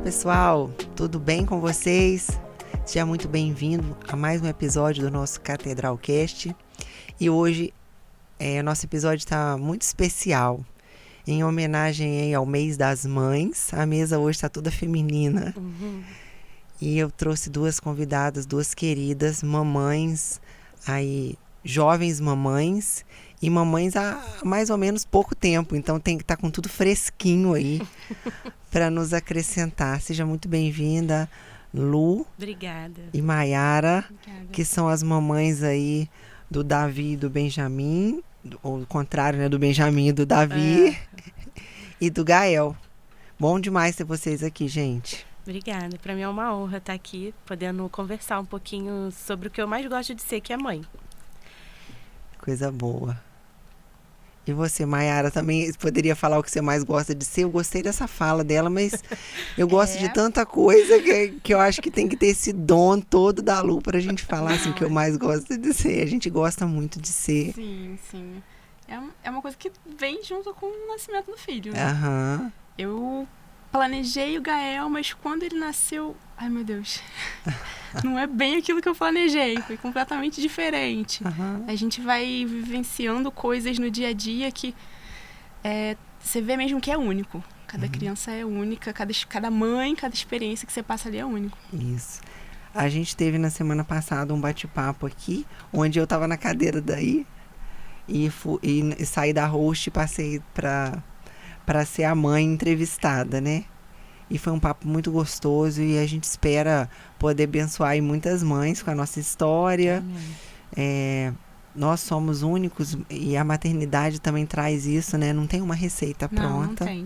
pessoal, tudo bem com vocês? Seja muito bem-vindo a mais um episódio do nosso Catedralcast. E hoje o nosso episódio está muito especial, em homenagem aí ao mês das mães. A mesa hoje está toda feminina. E eu trouxe duas convidadas, duas queridas mamães, aí, jovens mamães e mamães há mais ou menos pouco tempo. Então tem que estar com tudo fresquinho aí para nos acrescentar. Seja muito bem-vinda, Lu. Obrigada. E Maiara, Obrigada. Que são as mamães aí do Davi e do Benjamin, ou o contrário, né, do Benjamin e do Davi, e do Gael. Bom demais ter vocês aqui, gente. Obrigada. Para mim é uma honra estar aqui, podendo conversar um pouquinho sobre o que eu mais gosto de ser, que é mãe. Coisa boa. E você, Maiara, também poderia falar o que você mais gosta de ser? Eu gostei dessa fala dela, mas eu gosto de tanta coisa que eu acho que tem que ter esse dom todo da Lu pra gente falar assim, o que eu mais gosto de ser. A gente gosta muito de ser. Sim, sim. É uma coisa que vem junto com o nascimento do filho, né? Aham. Eu planejei o Gael, mas quando ele nasceu... Ai, meu Deus. Não é bem aquilo que eu planejei. Foi completamente diferente. Aham. A gente vai vivenciando coisas no dia a dia que você vê mesmo que é único. Cada criança é única, cada mãe, cada experiência que você passa ali é único. Isso. A gente teve na semana passada um bate-papo aqui, onde eu tava na cadeira daí e saí da host e passei para ser a mãe entrevistada, né? E foi um papo muito gostoso e a gente espera poder abençoar aí muitas mães com a nossa história. Nós somos únicos e a maternidade também traz isso, né? Não tem uma receita pronta. Não tem.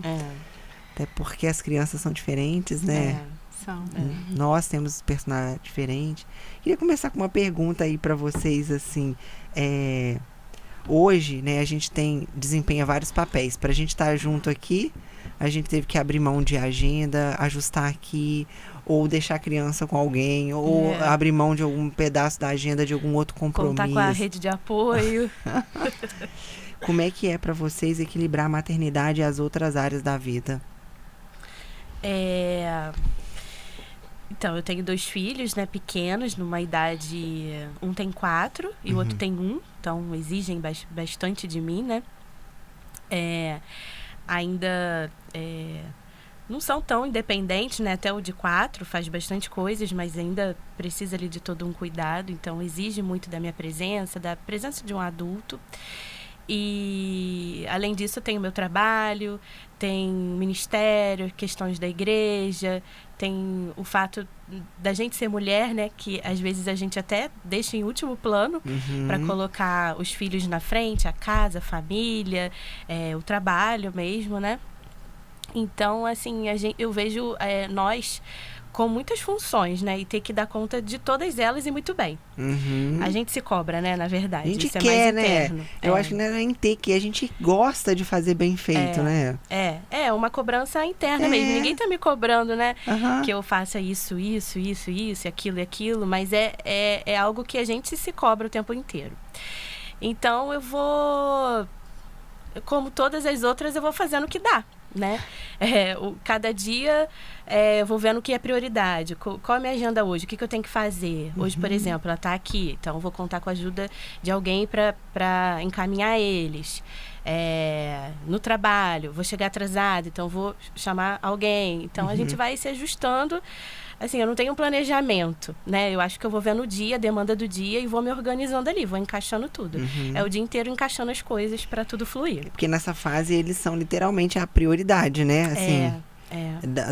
Até porque as crianças são diferentes, né? São. Nós temos personalidade diferente. Queria começar com uma pergunta aí para vocês, assim. Hoje, né, a gente desempenha vários papéis. Para a gente estar junto aqui, a gente teve que abrir mão de agenda, ajustar aqui, ou deixar a criança com alguém, ou abrir mão de algum pedaço da agenda de algum outro compromisso. Contar com a rede de apoio. Como é que é para vocês equilibrar a maternidade e as outras áreas da vida? Então, eu tenho 2 filhos, né, pequenos, numa idade... Um tem 4 e o outro tem 1. Então, exigem bastante de mim, né? Ainda não são tão independentes, né? Até o de 4 faz bastante coisas, mas ainda precisa ali de todo um cuidado. Então, exige muito da minha presença, da presença de um adulto. E, além disso, eu tenho meu trabalho, tem ministério, questões da igreja, tem o fato da gente ser mulher, né? Que, às vezes, a gente até deixa em último plano para colocar os filhos na frente, a casa, a família, o trabalho mesmo, né? Então, assim, eu vejo nós com muitas funções, né? E ter que dar conta de todas elas e muito bem. A gente se cobra, né? Na verdade. A gente isso quer, é mais interno. né? Eu acho que não é nem ter que, a gente gosta de fazer bem feito, né? É uma cobrança interna mesmo. Ninguém tá me cobrando, né? Aham. Que eu faça isso, aquilo e aquilo. Mas é algo que a gente se cobra o tempo inteiro. Então, eu vou... Como todas as outras, eu vou fazendo o que dá, né? Cada dia eu vou vendo o que é prioridade. Qual é a minha agenda hoje? O que eu tenho que fazer? Hoje, por exemplo, ela está aqui. Então, eu vou contar com a ajuda de alguém para encaminhar eles. No trabalho, vou chegar atrasada, então vou chamar alguém. Então, a gente vai se ajustando. Assim, eu não tenho um planejamento, né? Eu acho que eu vou vendo o dia, a demanda do dia e vou me organizando ali, vou encaixando tudo. É o dia inteiro encaixando as coisas para tudo fluir. Porque nessa fase eles são literalmente a prioridade, né? Assim,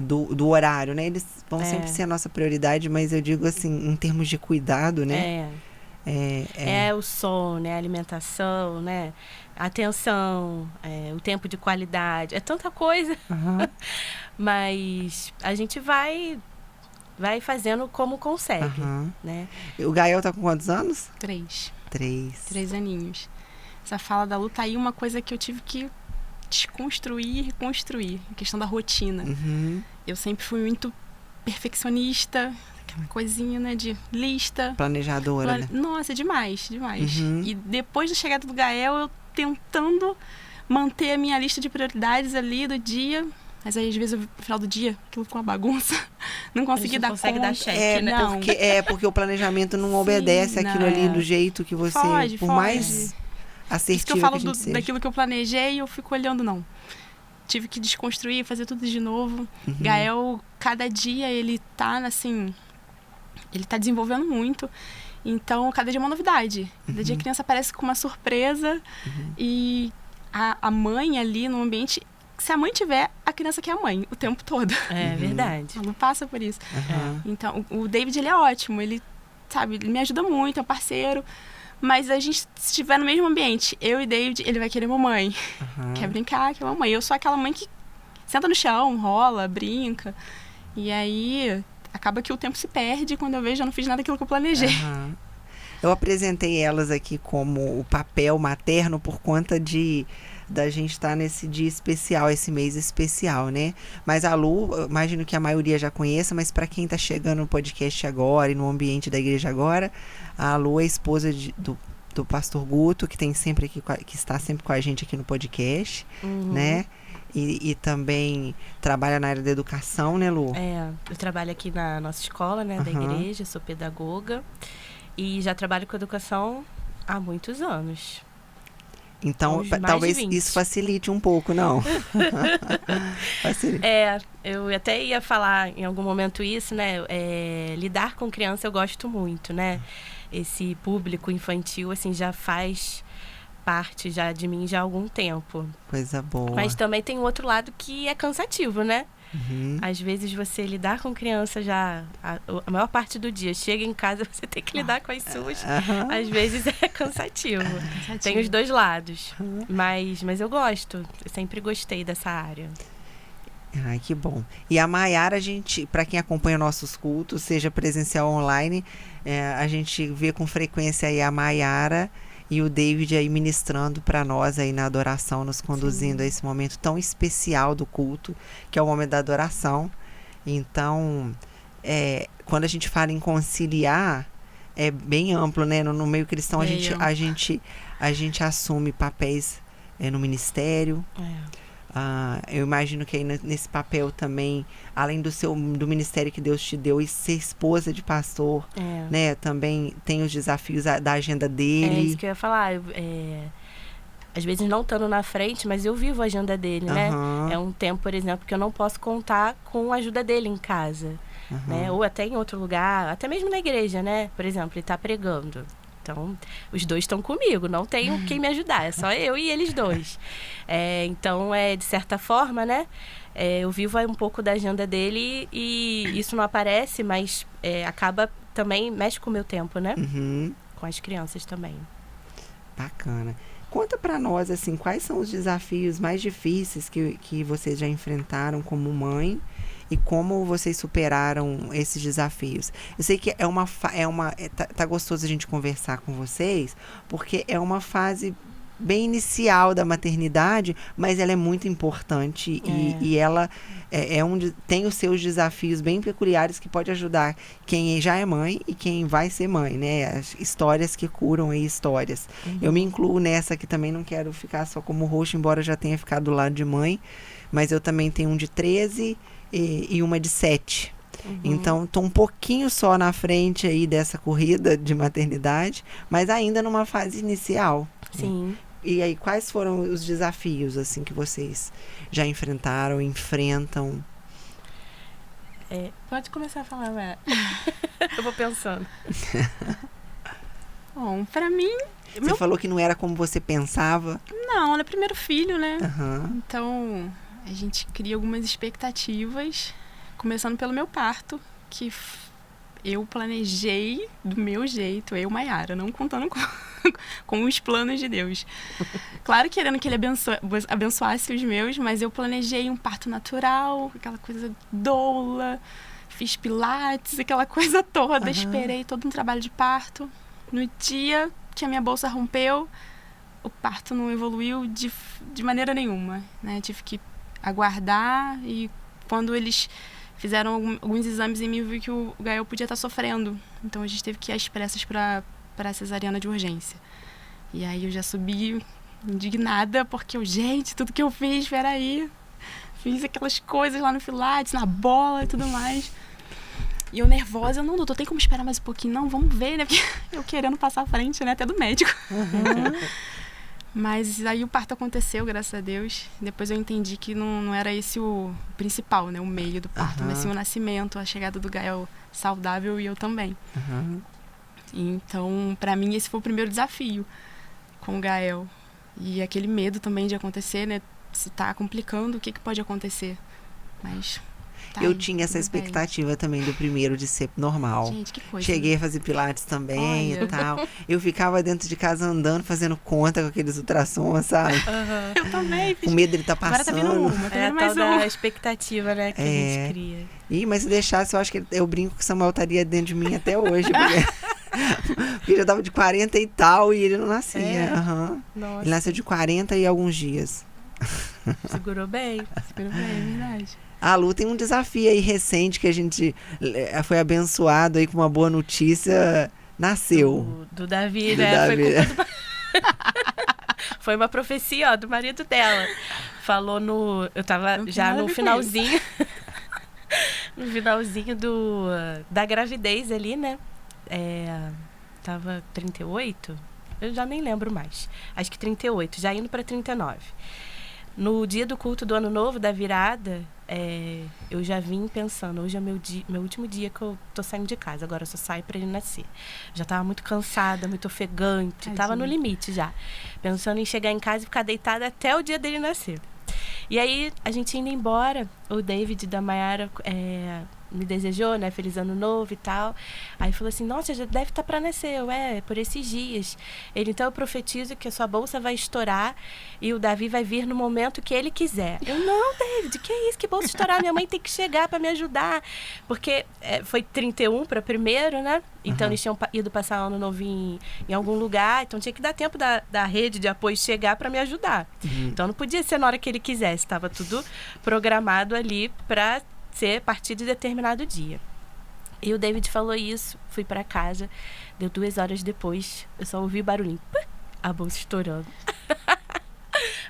do horário, né? Eles vão sempre ser a nossa prioridade, mas eu digo assim, em termos de cuidado, né? O sono, né? A alimentação, né? A atenção, o tempo de qualidade. É tanta coisa. Mas a gente vai fazendo como consegue, né? O Gael tá com quantos anos? 3 3 aninhos. Essa fala da Lu tá aí uma coisa que eu tive que desconstruir e reconstruir. A questão da rotina. Eu sempre fui muito perfeccionista, aquela coisinha, né, de lista. Planejadora, né? Nossa, demais. E depois da chegada do Gael, eu tentando manter a minha lista de prioridades ali do dia, Mas aí, às vezes, no final do dia, aquilo ficou uma bagunça. Não consegui dar conta. Dar cheque, né? Não. Porque o planejamento não obedece aquilo ali do jeito que você... por mais assertivo isso que eu falo que a gente seja. daquilo que eu planejei, eu fico olhando, não. Tive que desconstruir, fazer tudo de novo. Gael, cada dia, ele tá, assim... Ele tá desenvolvendo muito. Então, cada dia é uma novidade. Cada dia a criança aparece com uma surpresa. E a mãe ali no ambiente... Se a mãe tiver, a criança quer a mãe o tempo todo. É verdade. Ela não passa por isso. Então, o David, ele é ótimo. Ele, sabe, ele me ajuda muito, é um parceiro. Mas a gente, se estiver no mesmo ambiente, eu e David, ele vai querer mamãe. Quer brincar, quer mamãe. Eu sou aquela mãe que senta no chão, rola, brinca. E aí, acaba que o tempo se perde. Quando eu vejo, eu não fiz nada daquilo que eu planejei. Eu apresentei elas aqui como o papel materno por conta da gente estar nesse dia especial, esse mês especial, né? Mas a Lu, imagino que a maioria já conheça, mas para quem está chegando no podcast agora e no ambiente da igreja agora, a Lu é esposa do pastor Guto, que tem sempre aqui, que está sempre com a gente aqui no podcast, né? E também trabalha na área da educação, né, Lu? Eu trabalho aqui na nossa escola, né, da igreja, sou pedagoga e já trabalho com educação há muitos anos. Então, talvez isso facilite um pouco, não? Eu até ia falar em algum momento isso, né? Lidar com criança eu gosto muito, né? Esse público infantil, assim, já faz parte já de mim já há algum tempo. Coisa boa. Mas também tem um outro lado que é cansativo, né? Às vezes você lidar com criança já a maior parte do dia, chega em casa, você tem que lidar com as suas. Às vezes é cansativo. Tem os dois lados. Mas eu gosto, eu sempre gostei dessa área. Ai, que bom. E a Maiara, para quem acompanha nossos cultos, seja presencial ou online, a gente vê com frequência aí a Maiara e o David aí ministrando para nós aí na adoração, nos conduzindo a esse momento tão especial do culto, que é o momento da adoração. Então, quando a gente fala em conciliar, é bem amplo, né? No meio cristão, a gente assume papéis no ministério. Eu imagino que aí nesse papel também, além do ministério que Deus te deu, e ser esposa de pastor, né? Também tem os desafios da agenda dele. É isso que eu ia falar. Às vezes não estando na frente, mas eu vivo a agenda dele, né? É um tempo, por exemplo, que eu não posso contar com a ajuda dele em casa, né? Ou até em outro lugar, até mesmo na igreja, né? Por exemplo, ele está pregando. Então, os dois estão comigo, não tenho quem me ajudar, é só eu e eles dois. Então, de certa forma, né, eu vivo um pouco da agenda dele e isso não aparece, mas acaba também, mexe com o meu tempo, né? Com as crianças também. Bacana. Conta pra nós, assim, quais são os desafios mais difíceis que vocês já enfrentaram como mãe e como vocês superaram esses desafios. Eu sei que tá gostoso a gente conversar com vocês, porque é uma fase bem inicial da maternidade, mas ela é muito importante e ela tem os seus desafios bem peculiares que pode ajudar quem já é mãe e quem vai ser mãe, né? As histórias que curam aí histórias. Eu me incluo nessa que também não quero ficar só como roxo, embora já tenha ficado do lado de mãe, mas eu também tenho um de 13 e uma de 7. Então, estou um pouquinho só na frente aí dessa corrida de maternidade, mas ainda numa fase inicial. Sim. E aí, quais foram os desafios, assim, que vocês já enfrentaram, enfrentam? Pode começar a falar, Vera. Eu vou pensando. Bom, pra mim... Você falou que não era como você pensava. Não, ela é primeiro filho, né? Então, a gente cria algumas expectativas, começando pelo meu parto, que eu planejei do meu jeito, eu, Maiara, não contando com os planos de Deus. Claro, querendo que ele abençoasse os meus, mas eu planejei um parto natural, aquela coisa doula, fiz pilates, aquela coisa toda, esperei todo um trabalho de parto. No dia que a minha bolsa rompeu, o parto não evoluiu de maneira nenhuma, né? Tive que aguardar e quando eles fizeram alguns exames em mim, eu vi que o Gael podia estar sofrendo. Então a gente teve que ir às pressas para a cesariana de urgência. E aí eu já subi indignada, porque gente, tudo que eu fiz, peraí. fiz aquelas coisas lá no Pilates, na bola e tudo mais. E eu nervosa, não, doutor, tem como esperar mais um pouquinho? Não, vamos ver, né? Porque eu querendo passar à frente, né? Até do médico. Mas aí o parto aconteceu, graças a Deus. Depois eu entendi que não era esse o principal, né? O meio do parto, mas sim o nascimento, a chegada do Gael saudável e eu também. Então, pra mim, esse foi o primeiro desafio com o Gael. E aquele medo também de acontecer, né? Se tá complicando, o que pode acontecer? Mas... eu tinha essa expectativa também do primeiro de ser normal. Gente, que coisa. Cheguei a fazer pilates também e tal. Eu ficava dentro de casa andando, fazendo conta com aqueles ultrassons, sabe? Eu também. Com medo dele tá passando. Agora tá vindo uma, É a tal da expectativa, né, que a gente cria. Mas se deixasse, eu acho que eu brinco que o Samuel estaria dentro de mim até hoje. Porque ele já tava de 40 e tal e ele não nascia. Nossa. Ele nasceu de 40 e alguns dias. Segurou bem. Segurou bem, é verdade. A Lu tem um desafio aí recente que a gente foi abençoado aí com uma boa notícia. Nasceu. Do Davi, Do né? Davi. Foi culpa Foi uma profecia, ó, do marido dela. Falou no... Eu tava já no finalzinho... no finalzinho da gravidez ali, né? Tava 38? Eu já nem lembro mais. Acho que 38, já indo pra 39. No dia do culto do Ano Novo, da virada, eu já vim pensando, hoje é meu último dia que eu tô saindo de casa, agora eu só saio pra ele nascer. Já tava muito cansada, muito ofegante, tava no limite já. Pensando em chegar em casa e ficar deitada até o dia dele nascer. E aí, a gente indo embora, o David da Mayara me desejou, né, feliz ano novo e tal. Aí falou assim, nossa, já deve estar para nascer. Por esses dias. Ele, então eu profetizo que a sua bolsa vai estourar e o Davi vai vir no momento que ele quiser. Eu, não, David, que é isso? Que bolsa estourar? Minha mãe tem que chegar para me ajudar. Porque foi 31 para primeiro, né? Então eles tinham ido passar ano novo em algum lugar, então tinha que dar tempo da rede de apoio chegar para me ajudar. Então não podia ser na hora que ele quisesse, estava tudo programado ali para ser a partir de determinado dia. E o David falou isso, fui para casa, deu 2 horas depois, eu só ouvi barulhinho, a bolsa estourando.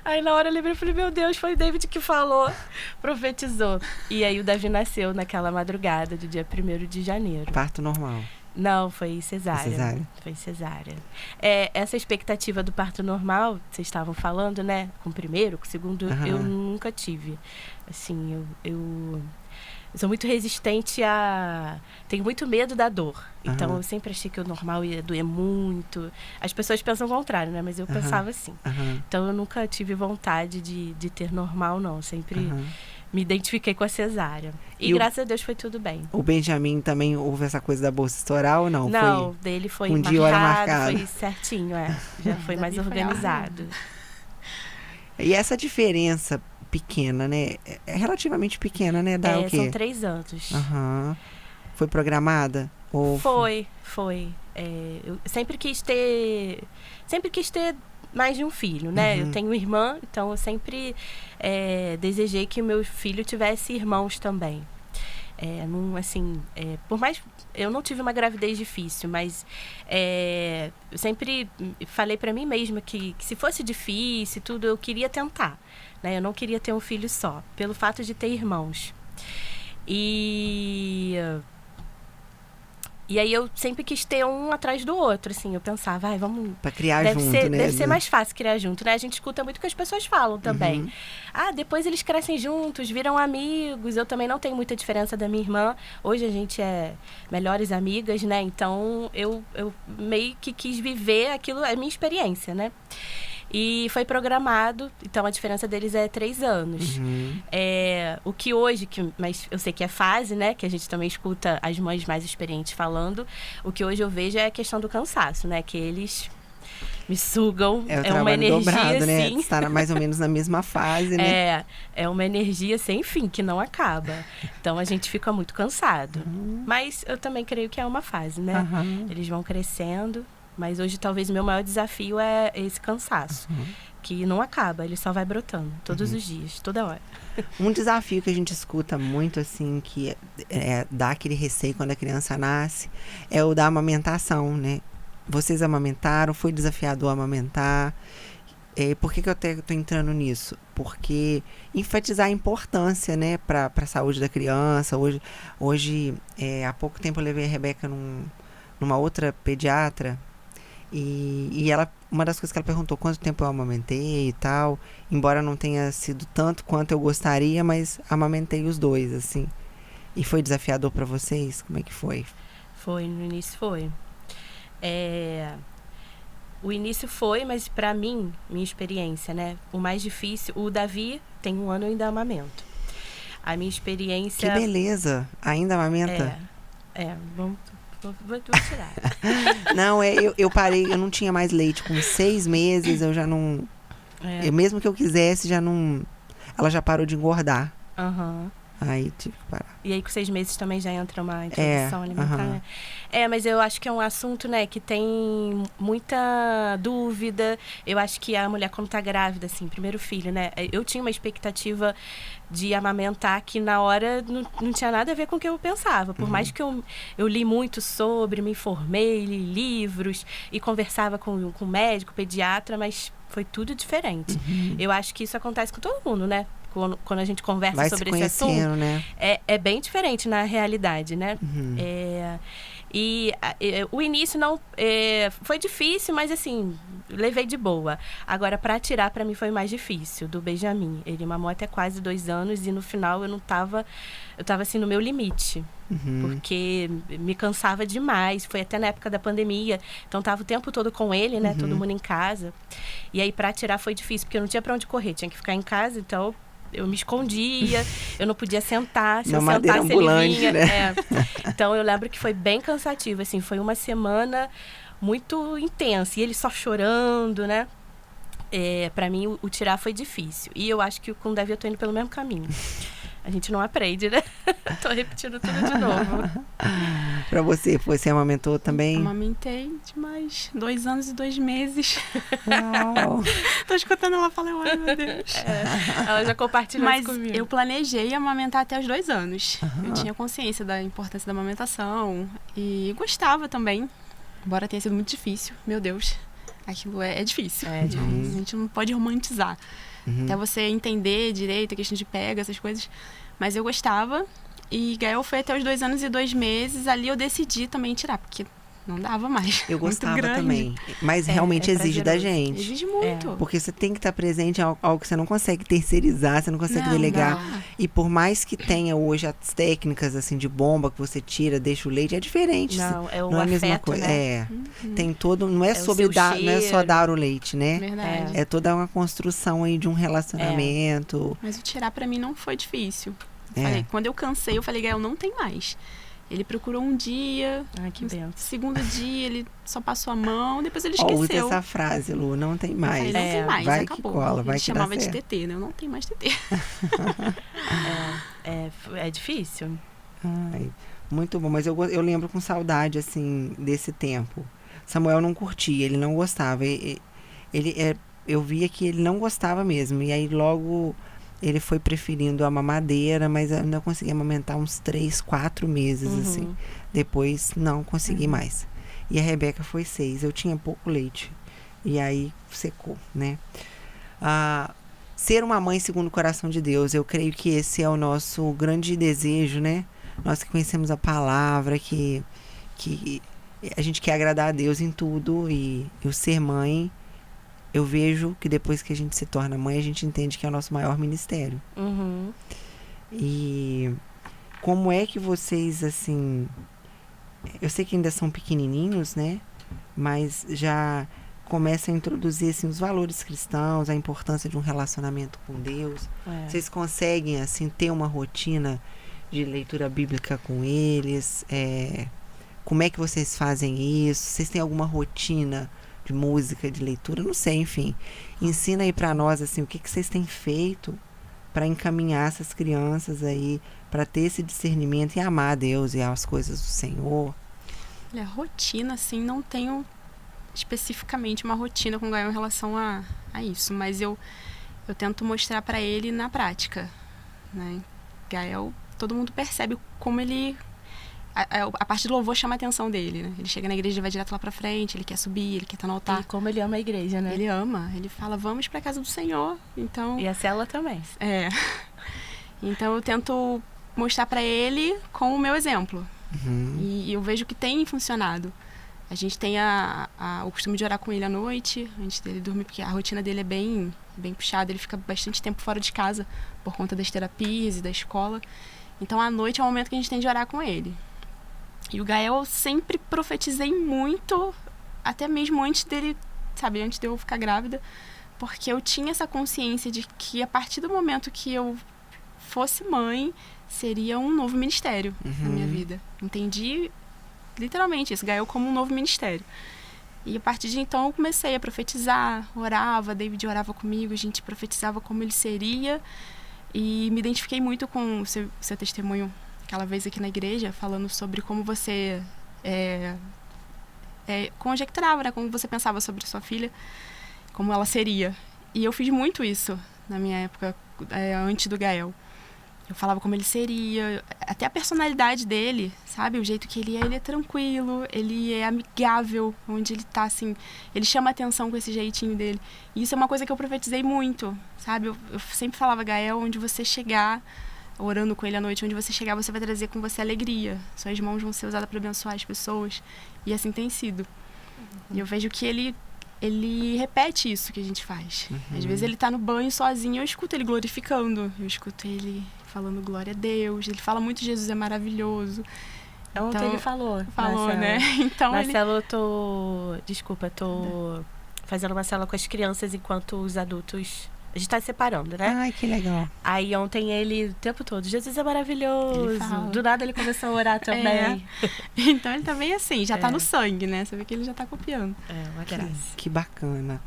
Aí na hora eu lembrei, falei, meu Deus, foi o David que falou, profetizou. E aí o Davi nasceu naquela madrugada do dia 1º de janeiro. Parto normal. Não, foi cesárea. Foi cesárea. Essa expectativa do parto normal, vocês estavam falando, né? Com o primeiro, com o segundo, eu nunca tive. Assim, eu sou muito resistente tenho muito medo da dor. Então, eu sempre achei que o normal ia doer muito. As pessoas pensam o contrário, né? Mas eu pensava assim. Então, eu nunca tive vontade de ter normal, não. Sempre me identifiquei com a cesárea. E graças a Deus foi tudo bem. O Benjamin também houve essa coisa da bolsa estourar ou não? Não, dele foi um dia hora marcado. Foi certinho, Já foi mais organizado. E essa diferença pequena, né? É relativamente pequena, né? Dá o quê? São 3 anos. Foi programada? Ou... Foi. Eu sempre quis ter mais de um filho, né? Eu tenho irmã, então eu sempre desejei que o meu filho tivesse irmãos também. Por mais... Eu não tive uma gravidez difícil, mas eu sempre falei pra mim mesma que se fosse difícil tudo, eu queria tentar, né? Eu não queria ter um filho só, pelo fato de ter irmãos. E aí eu sempre quis ter um atrás do outro, assim. Eu pensava, vamos... Pra criar junto, né? Deve ser mais fácil criar junto, né? A gente escuta muito o que as pessoas falam também. Depois eles crescem juntos, viram amigos. Eu também não tenho muita diferença da minha irmã. Hoje a gente é melhores amigas, né? Então, eu meio que quis viver aquilo, a minha experiência, né? E foi programado, então a diferença deles é 3 anos. O que hoje, mas eu sei que é fase, né? Que a gente também escuta as mães mais experientes falando. O que hoje eu vejo é a questão do cansaço, né? Que eles me sugam. É uma energia, dobrado, né? assim. Está mais ou menos na mesma fase, né? É uma energia sem fim, que não acaba. Então a gente fica muito cansado. Mas eu também creio que é uma fase, né? Eles vão crescendo. Mas hoje, talvez, o meu maior desafio é esse cansaço. Que não acaba, ele só vai brotando. Todos os dias, toda hora. Um desafio que a gente escuta muito, assim, que dá aquele receio quando a criança nasce, é o da amamentação, né? Vocês amamentaram? Foi desafiador amamentar? por que eu até tô entrando nisso? Porque enfatizar a importância, né, para a saúde da criança. Hoje há pouco tempo eu levei a Rebeca numa outra pediatra e ela, uma das coisas que ela perguntou, quanto tempo eu amamentei e tal, embora não tenha sido tanto quanto eu gostaria, mas amamentei os dois, assim. E foi desafiador para vocês? Como é que foi? Foi, no início foi. O início foi, mas pra mim, minha experiência, né? O mais difícil, o Davi tem 1 ano e ainda amamento. A minha experiência... Que beleza! Ainda amamenta? Vou tirar. Não, eu parei, eu não tinha mais leite. Com 6 meses, eu já não... mesmo que eu quisesse, já não... Ela já parou de engordar. Aham. Aí tive que parar. E aí com 6 meses também já entra uma introdução alimentar, né? Mas eu acho que é um assunto, né, que tem muita dúvida. Eu acho que a mulher, quando tá grávida, assim, primeiro filho, né? Eu tinha uma expectativa de amamentar que na hora não tinha nada a ver com o que eu pensava. Por mais que eu li muito sobre, me informei, li livros e conversava com médico, pediatra, mas foi tudo diferente. Eu acho que isso acontece com todo mundo, né? Quando a gente conversa sobre esse assunto, né? É bem diferente na realidade, né? O início não foi difícil, mas assim, levei de boa. Agora, para tirar, para mim foi mais difícil, do Benjamin. Ele mamou até quase 2 anos e no final eu tava assim no meu limite. Porque me cansava demais. Foi até na época da pandemia. Então tava o tempo todo com ele, né? Todo mundo em casa. E aí para tirar foi difícil, porque eu não tinha para onde correr. Tinha que ficar em casa, então eu me escondia, eu não podia sentar. Se eu sentasse, ele vinha. Né? Então eu lembro que foi bem cansativo, assim, foi uma semana muito intensa. E ele só chorando, né? Pra mim, o tirar foi difícil. E eu acho que com o Davi eu tô indo pelo mesmo caminho. A gente não aprende, né? Tô repetindo tudo de novo. Pra você amamentou também? Amamentei de mais 2 anos e 2 meses. Uau. Tô escutando ela falar, ai meu Deus. Ela já compartilhou isso comigo. Mas eu planejei amamentar até os 2 anos. Eu tinha consciência da importância da amamentação e gostava também. Embora tenha sido muito difícil, meu Deus. Aquilo é difícil. A gente não pode romantizar. Até você entender direito a questão de pega, essas coisas. Mas eu gostava. E Gael foi até os 2 anos e 2 meses. Ali eu decidi também tirar, porque não dava mais. Eu gostava também. Mas realmente exige da gente. Exige muito. Porque você tem que estar presente em algo que você não consegue terceirizar, você não consegue delegar. Não. E por mais que tenha hoje as técnicas assim de bomba que você tira, deixa o leite, é diferente. Não, é o não é a afeto, mesma coisa. né? Tem todo, não é sobre dar, não é só dar o leite, né? Verdade. É toda uma construção aí de um relacionamento. Mas o tirar pra mim não foi difícil. Quando eu cansei, eu falei, Gael, não tem mais. Ele procurou um dia, Ai, que benção. segundo dia ele só passou a mão, depois ele esqueceu. Usa essa frase, Lu, não tem mais. Não tem mais, vai acabou. Que cola, vai ele que chamava dá de certo. TT, né? Eu não tenho mais TT. É difícil. Ai, muito bom, mas eu lembro com saudade, assim, desse tempo. Samuel não curtia, ele não gostava. Eu via que ele não gostava mesmo, e aí logo ele foi preferindo a mamadeira, mas eu ainda consegui amamentar uns 3, 4 meses, assim. Depois não consegui mais. E a Rebeca foi 6, eu tinha pouco leite. E aí secou, né? Ser uma mãe segundo o coração de Deus, eu creio que esse é o nosso grande desejo, né? Nós que conhecemos a palavra, que a gente quer agradar a Deus em tudo, e o ser mãe, eu vejo que depois que a gente se torna mãe, a gente entende que é o nosso maior ministério. E como é que vocês, assim... Eu sei que ainda são pequenininhos, né? Mas já começam a introduzir, assim, os valores cristãos, a importância de um relacionamento com Deus. Vocês conseguem, assim, ter uma rotina de leitura bíblica com eles? Como é que vocês fazem isso? Vocês têm alguma rotina de música, de leitura? Não sei, enfim. Ensina aí pra nós, assim, o que vocês têm feito para encaminhar essas crianças aí, para ter esse discernimento e amar a Deus e as coisas do Senhor. Olha, rotina, assim, não tenho especificamente uma rotina com o Gael em relação a isso, mas eu tento mostrar para ele na prática, né? Gael, todo mundo percebe como ele a parte do louvor chama a atenção dele, né? Ele chega na igreja e vai direto lá pra frente, ele quer subir, ele quer estar no altar. E como ele ama a igreja, né? Ele ama, ele fala, vamos pra casa do Senhor. Então, E a célula também. Então eu tento mostrar pra ele com o meu exemplo. E eu vejo que tem funcionado. A gente tem o costume de orar com ele à noite, antes dele dormir, porque a rotina dele é bem puxada, ele fica bastante tempo fora de casa por conta das terapias e da escola. Então, à noite é o momento que a gente tem de orar com ele. E o Gael, eu sempre profetizei muito, até mesmo antes dele, sabe, antes de eu ficar grávida, porque eu tinha essa consciência de que a partir do momento que eu fosse mãe, seria um novo ministério na minha vida. Entendi literalmente isso, Gael como um novo ministério. E a partir de então eu comecei a profetizar, orava, David orava comigo, a gente profetizava como ele seria. E me identifiquei muito com o seu testemunho aquela vez aqui na igreja, falando sobre como você conjecturava, né? Como você pensava sobre sua filha, como ela seria. E eu fiz muito isso na minha época, antes do Gael. Eu falava como ele seria, até a personalidade dele, sabe? O jeito que ele é tranquilo, ele é amigável, onde ele tá, assim, ele chama atenção com esse jeitinho dele. E isso é uma coisa que eu profetizei muito, sabe? Eu sempre falava, Gael, onde você chegar, orando com ele à noite, onde você chegar, você vai trazer com você alegria. Suas mãos vão ser usadas para abençoar as pessoas. E assim tem sido. E eu vejo que ele repete isso que a gente faz. Às vezes ele tá no banho sozinho, eu escuto ele glorificando, eu escuto ele falando glória a Deus, ele fala muito Jesus é maravilhoso. Ontem ele falou, né? Então Marcelo, tô fazendo uma célula com as crianças enquanto os adultos... A gente tá se separando, né? Ai, que legal. Aí ontem ele, o tempo todo, Jesus é maravilhoso. Do nada ele começou a orar também. Então ele também assim, já tá no sangue, né? Você vê que ele já tá copiando. Uma graça. Que bacana.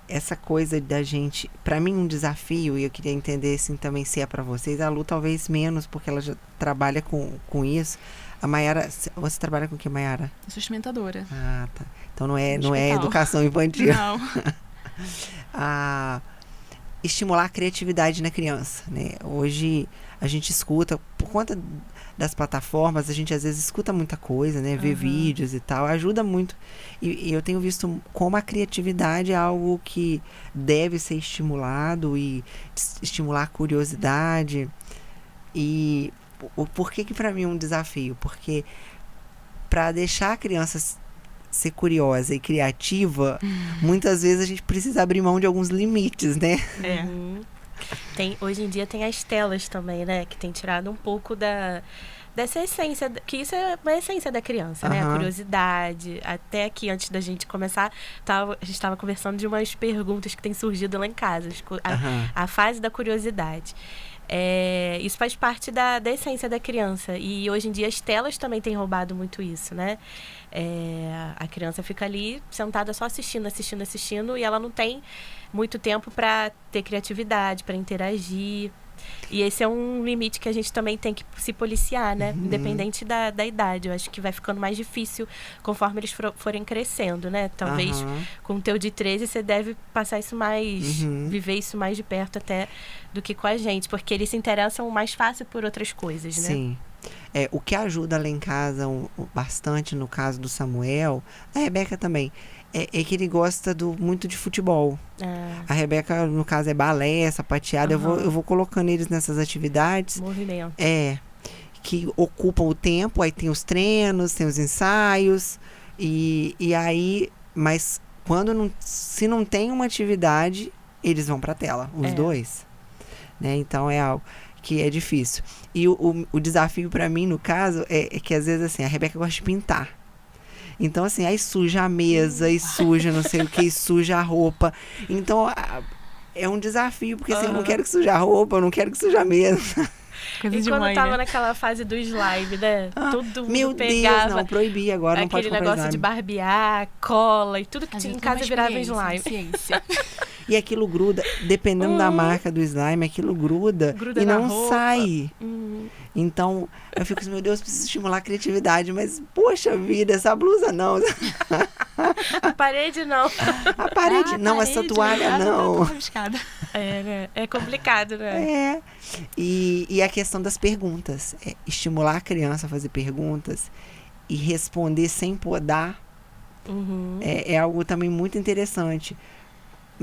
Essa coisa da gente, pra mim um desafio, e eu queria entender assim também se é pra vocês, a Lu talvez menos, porque ela já trabalha com isso. A Mayara, você trabalha com o que, Mayara? Eu sou instrumentadora. Ah, tá. Então não é educação infantil. Não. Estimular a criatividade na criança, né? Hoje a gente escuta, por conta das plataformas, a gente às vezes escuta muita coisa, né? Vê vídeos e tal, ajuda muito. E eu tenho visto como a criatividade é algo que deve ser estimulado e estimular a curiosidade. E por que pra mim é um desafio? Porque para deixar a criança ser curiosa e criativa, muitas vezes a gente precisa abrir mão de alguns limites, né? Hoje em dia tem as telas também, né? Que tem tirado um pouco dessa essência, que isso é uma essência da criança, né? A curiosidade. Até aqui, antes da gente começar, a gente estava conversando de umas perguntas que têm surgido lá em casa. A fase da curiosidade. Isso faz parte da essência da criança. E hoje em dia as telas também têm roubado muito isso, né? A criança fica ali sentada só assistindo, e ela não tem muito tempo para ter criatividade, para interagir. E esse é um limite que a gente também tem que se policiar, né? Independente da idade. Eu acho que vai ficando mais difícil conforme eles forem crescendo, né? Talvez com o teu de 13 você deve passar isso mais... Viver isso mais de perto até do que com a gente. Porque eles se interessam mais fácil por outras coisas, né? Sim. O que ajuda lá em casa bastante, no caso do Samuel, a Rebeca também, é que ele gosta muito de futebol. A Rebeca, no caso, é balé, sapateada. Eu vou colocando eles nessas atividades. Movimento. Que ocupam o tempo. Aí tem os treinos, tem os ensaios. E aí, mas se não tem uma atividade, eles vão pra tela, os dois. Né? Então é algo que é difícil. E o desafio pra mim, no caso, é que às vezes assim, a Rebeca gosta de pintar. Então assim, aí suja a mesa, e suja não sei o que, e suja a roupa. Então é um desafio, porque assim, eu não quero que suja a roupa, eu não quero que suja a mesa. E quando tava naquela fase do slime, né? Todo mundo meu pegava. Deus, não, proibi agora, não pode comprar aquele negócio slime. de barbear, cola e tudo que tinha em casa virava slime. E aquilo gruda, dependendo da marca do slime, aquilo gruda e não roupa. sai. Então, eu fico assim, meu Deus, preciso estimular a criatividade, mas, poxa vida, essa blusa não. A parede não. A parede não, essa toalha não. É complicado, né? É. E a questão das perguntas. Estimular a criança a fazer perguntas e responder sem podar é algo também muito interessante.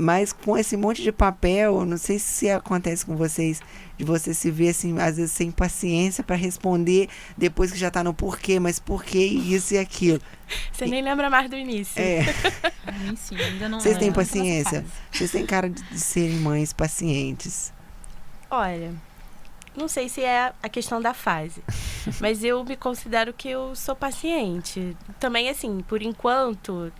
Mas com esse monte de papel, não sei se acontece com vocês, de você se ver, assim, às vezes sem paciência para responder depois que já tá no porquê, mas por que isso e aquilo. Você nem lembra mais do início. Nem sim, ainda não. Vocês têm paciência? Vocês têm cara de serem mães pacientes? Olha, não sei se é a questão da fase, mas eu me considero que eu sou paciente. Também, assim, por enquanto,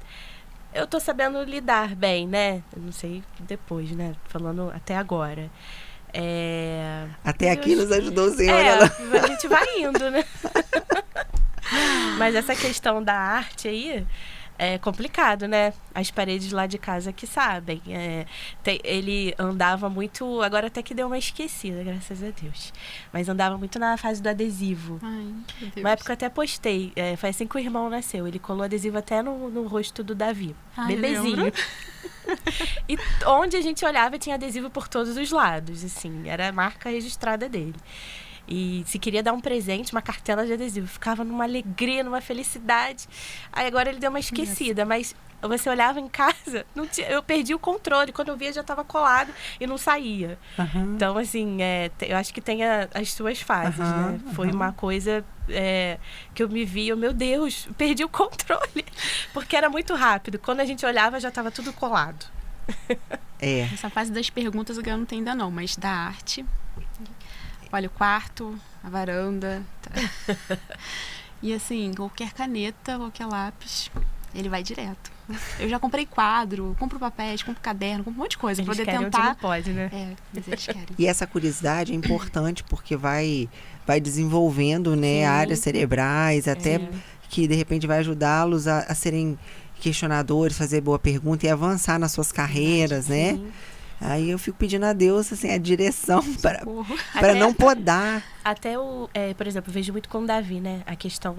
eu tô sabendo lidar bem, né? Eu não sei depois, né? Falando até agora. Até aqui nos ajudou o Senhor. A gente vai indo, né? Mas essa questão da arte aí é complicado, né? As paredes lá de casa que sabem. Ele andava muito... Agora até que deu uma esquecida, graças a Deus. Mas andava muito na fase do adesivo. Ai, meu Deus. Uma época eu até postei. Foi assim que o irmão nasceu. Ele colou adesivo até no rosto do Davi. Bebezinho. E onde a gente olhava tinha adesivo por todos os lados. Assim, era a marca registrada dele. E se queria dar um presente, uma cartela de adesivo, ficava numa alegria, numa felicidade. Aí agora ele deu uma esquecida, mas você olhava em casa, eu perdi o controle. Quando eu via, já estava colado e não saía. Então, assim, eu acho que tem as suas fases, né? Foi uma coisa que eu me vi, meu Deus, perdi o controle. Porque era muito rápido. Quando a gente olhava, já estava tudo colado. Essa fase das perguntas eu não tenho ainda não, mas da arte... Olha, o quarto, a varanda. E assim, qualquer caneta, qualquer lápis, ele vai direto. Eu já comprei quadro, compro papéis, compro caderno, compro um monte de coisa. Eles pra poder querem tentar. onde não pode, né? Mas eles querem. E essa curiosidade é importante porque vai desenvolvendo, né, áreas cerebrais, até que de repente vai ajudá-los a serem questionadores, fazer boa pergunta e avançar nas suas carreiras, né? Aí eu fico pedindo a Deus, assim, a direção para não podar. Até por exemplo, eu vejo muito com o Davi, né? A questão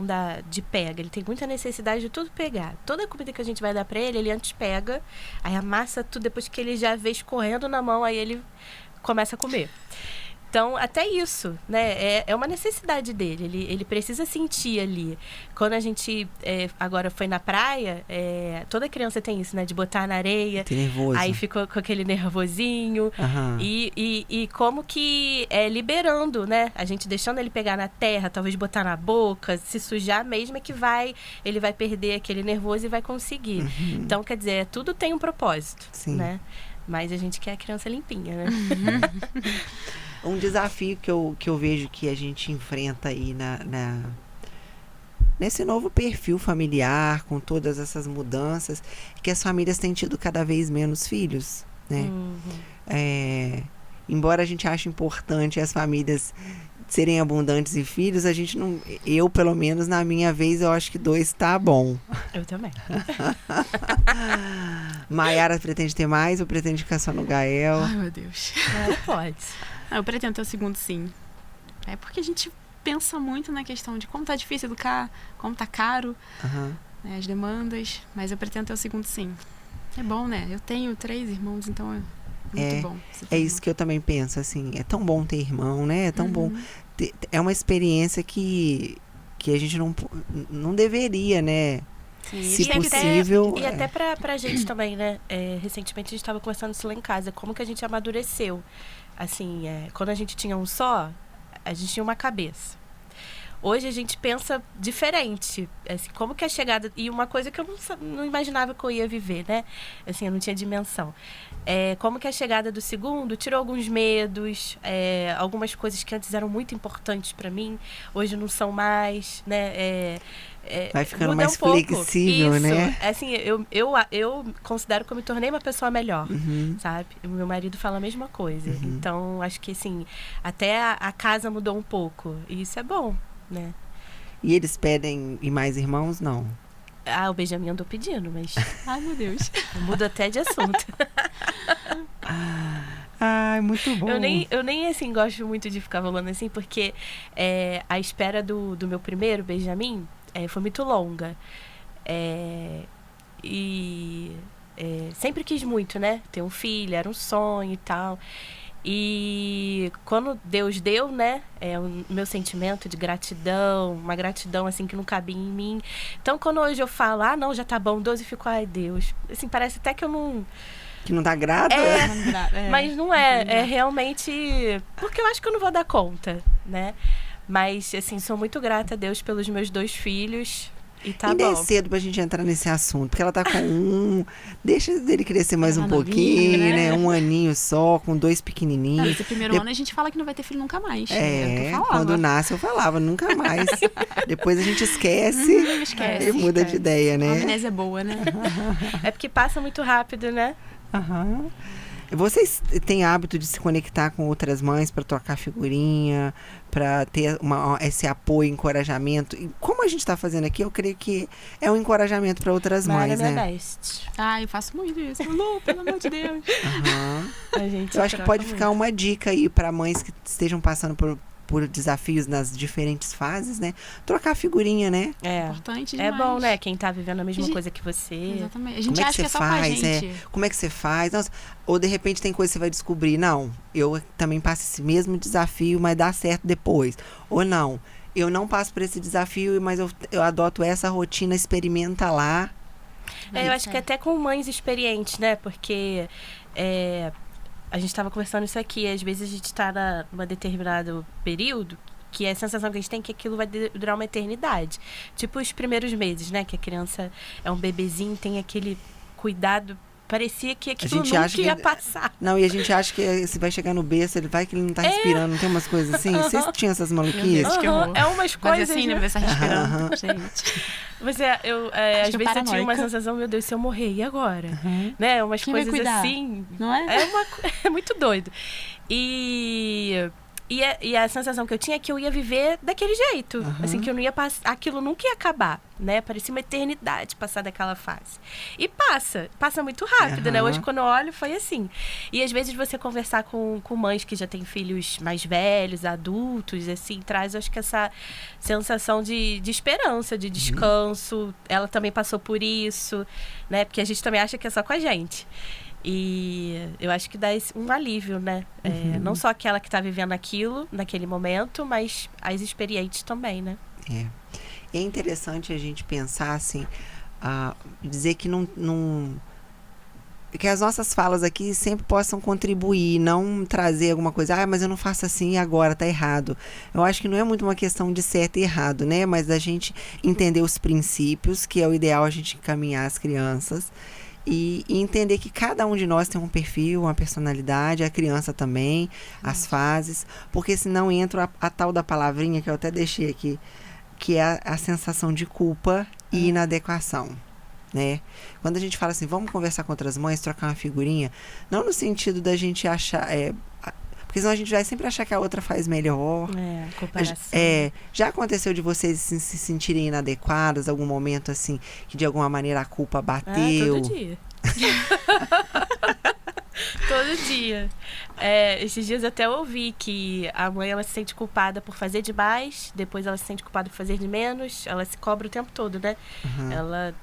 de pega. Ele tem muita necessidade de tudo pegar. Toda a comida que a gente vai dar para ele antes pega, aí amassa tudo, depois que ele já vê escorrendo na mão, aí ele começa a comer. Então, até isso, né? É uma necessidade dele. Ele precisa sentir ali. Quando a gente agora foi na praia, toda criança tem isso, né? De botar na areia. Tem nervoso. Aí ficou com aquele nervosinho. E como que liberando, né? A gente deixando ele pegar na terra, talvez botar na boca, se sujar mesmo, é que ele vai perder aquele nervoso e vai conseguir. Então, quer dizer, tudo tem um propósito, né? Mas a gente quer a criança limpinha, né? Um desafio que eu vejo que a gente enfrenta aí nesse novo perfil familiar, com todas essas mudanças, é que as famílias têm tido cada vez menos filhos, né? Embora a gente ache importante as famílias serem abundantes em filhos, a gente não... Eu, pelo menos, na minha vez, eu acho que 2 tá bom. Eu também. Maiara pretende ter mais ou pretende ficar só no Gael? Ai, meu Deus. Não pode. Eu pretendo ter o segundo, sim. É porque a gente pensa muito na questão de como tá difícil educar, como tá caro, né, as demandas, mas eu pretendo ter o segundo, sim. É bom, né? Eu tenho 3 irmãos, então é muito bom. É isso que eu também penso, assim, é tão bom ter irmão, né? É tão bom. É uma experiência que a gente não deveria, né? Sim, se possível. E até pra gente também, né? Recentemente a gente estava conversando isso lá em casa, como que a gente amadureceu. Assim, quando a gente tinha um só, a gente tinha uma cabeça. Hoje a gente pensa diferente. Assim, como que a chegada... E uma coisa que eu não imaginava que eu ia viver, né? Assim, eu não tinha dimensão. Como que a chegada do segundo tirou alguns medos, algumas coisas que antes eram muito importantes para mim, hoje não são mais, né? Vai ficando mais flexível, isso, né? Assim, eu considero que eu me tornei uma pessoa melhor, sabe? O meu marido fala a mesma coisa. Então, acho que, assim, até a casa mudou um pouco. E isso é bom, né? E eles pedem ir mais irmãos? Não. O Benjamin andou pedindo, mas... Ai, meu Deus. Muda até de assunto. Ai, muito bom. Eu nem assim, gosto muito de ficar falando assim, porque a espera do meu primeiro, Benjamin, foi muito longa. sempre quis muito, né? Ter um filho, era um sonho e tal. E quando Deus deu, né? O meu sentimento de gratidão, uma gratidão assim que não cabia em mim. Então, quando hoje eu falo, não, já tá bom, 12, eu fico, ai, Deus. Assim, parece até que eu não... Que não tá grata? Mas não é. É realmente... Porque eu acho que eu não vou dar conta, né? Mas, assim, sou muito grata a Deus pelos meus 2 filhos. E tá Ainda bom. é cedo pra gente entrar nesse assunto, porque ela tá com deixa ele crescer mais um pouquinho, né? 1 aninho só, com 2 pequenininhos. Esse primeiro ano a gente fala que não vai ter filho nunca mais. Quando nasce eu falava, nunca mais. Depois a gente esquece e muda de ideia, né? A amnésia é boa, né? É porque passa muito rápido, né? Aham. Vocês têm hábito de se conectar com outras mães para trocar figurinha, para ter esse apoio, encorajamento? E como a gente está fazendo aqui, eu creio que é um encorajamento para outras mães, né? Best. Eu faço muito isso. Lu, pelo amor de Deus. Eu acho que pode ficar uma dica aí para mães que estejam passando por desafios nas diferentes fases, né? Trocar figurinha, né? Importante demais. É bom, né? Quem tá vivendo a mesma coisa que você. Exatamente. A gente acha que é só com a gente. Como é que você faz? Nossa, ou de repente tem coisa que você vai descobrir. Não, eu também passo esse mesmo desafio, mas dá certo depois. Ou não, eu não passo por esse desafio, mas eu adoto essa rotina, experimenta lá. Eu acho que até com mães experientes, né? Porque... a gente estava conversando isso aqui, às vezes a gente está num determinado período que a sensação que a gente tem é que aquilo vai durar uma eternidade. Tipo os primeiros meses, né? Que a criança é um bebezinho, tem aquele cuidado. Parecia que aquilo nunca ia passar. Não, e a gente acha que se vai chegar no berço, ele não tá respirando, não tem umas coisas assim? Vocês tinham essas maluquices? É umas coisas assim, né? Você tá respirando, gente. Mas às vezes eu tinha uma sensação, meu Deus, se eu morrer, e agora? Né? Umas Quem coisas vai cuidar? assim. Não é? É muito doido. E a sensação que eu tinha é que eu ia viver daquele jeito. Assim, que eu não ia passar. Aquilo nunca ia acabar, né? Parecia uma eternidade passar daquela fase. E passa muito rápido, né? Hoje, quando eu olho, foi assim. E às vezes você conversar com mães que já têm filhos mais velhos, adultos, assim, traz, acho que essa sensação de esperança, de descanso. Ela também passou por isso, né? Porque a gente também acha que é só com a gente. E eu acho que dá um alívio, né? Não só aquela que está vivendo aquilo naquele momento, mas as experientes também, né? É interessante a gente pensar assim, dizer que que as nossas falas aqui sempre possam contribuir, não trazer alguma coisa, mas eu não faço assim agora, tá errado. Eu acho que não é muito uma questão de certo e errado, né? Mas da gente entender os princípios, que é o ideal a gente encaminhar as crianças. E entender que cada um de nós tem um perfil, uma personalidade, a criança também, as fases, porque senão entra a tal da palavrinha que eu até deixei aqui, que é a sensação de culpa e inadequação, né? Quando a gente fala assim, vamos conversar com outras mães, trocar uma figurinha, não no sentido da gente achar... porque senão a gente vai sempre achar que a outra faz melhor. Comparação. Já aconteceu de vocês se sentirem inadequadas, algum momento assim, que de alguma maneira a culpa bateu? Todo dia. Todo dia. Esses dias eu até ouvi que a mãe, ela se sente culpada por fazer demais, depois ela se sente culpada por fazer de menos, ela se cobra o tempo todo, né? Ela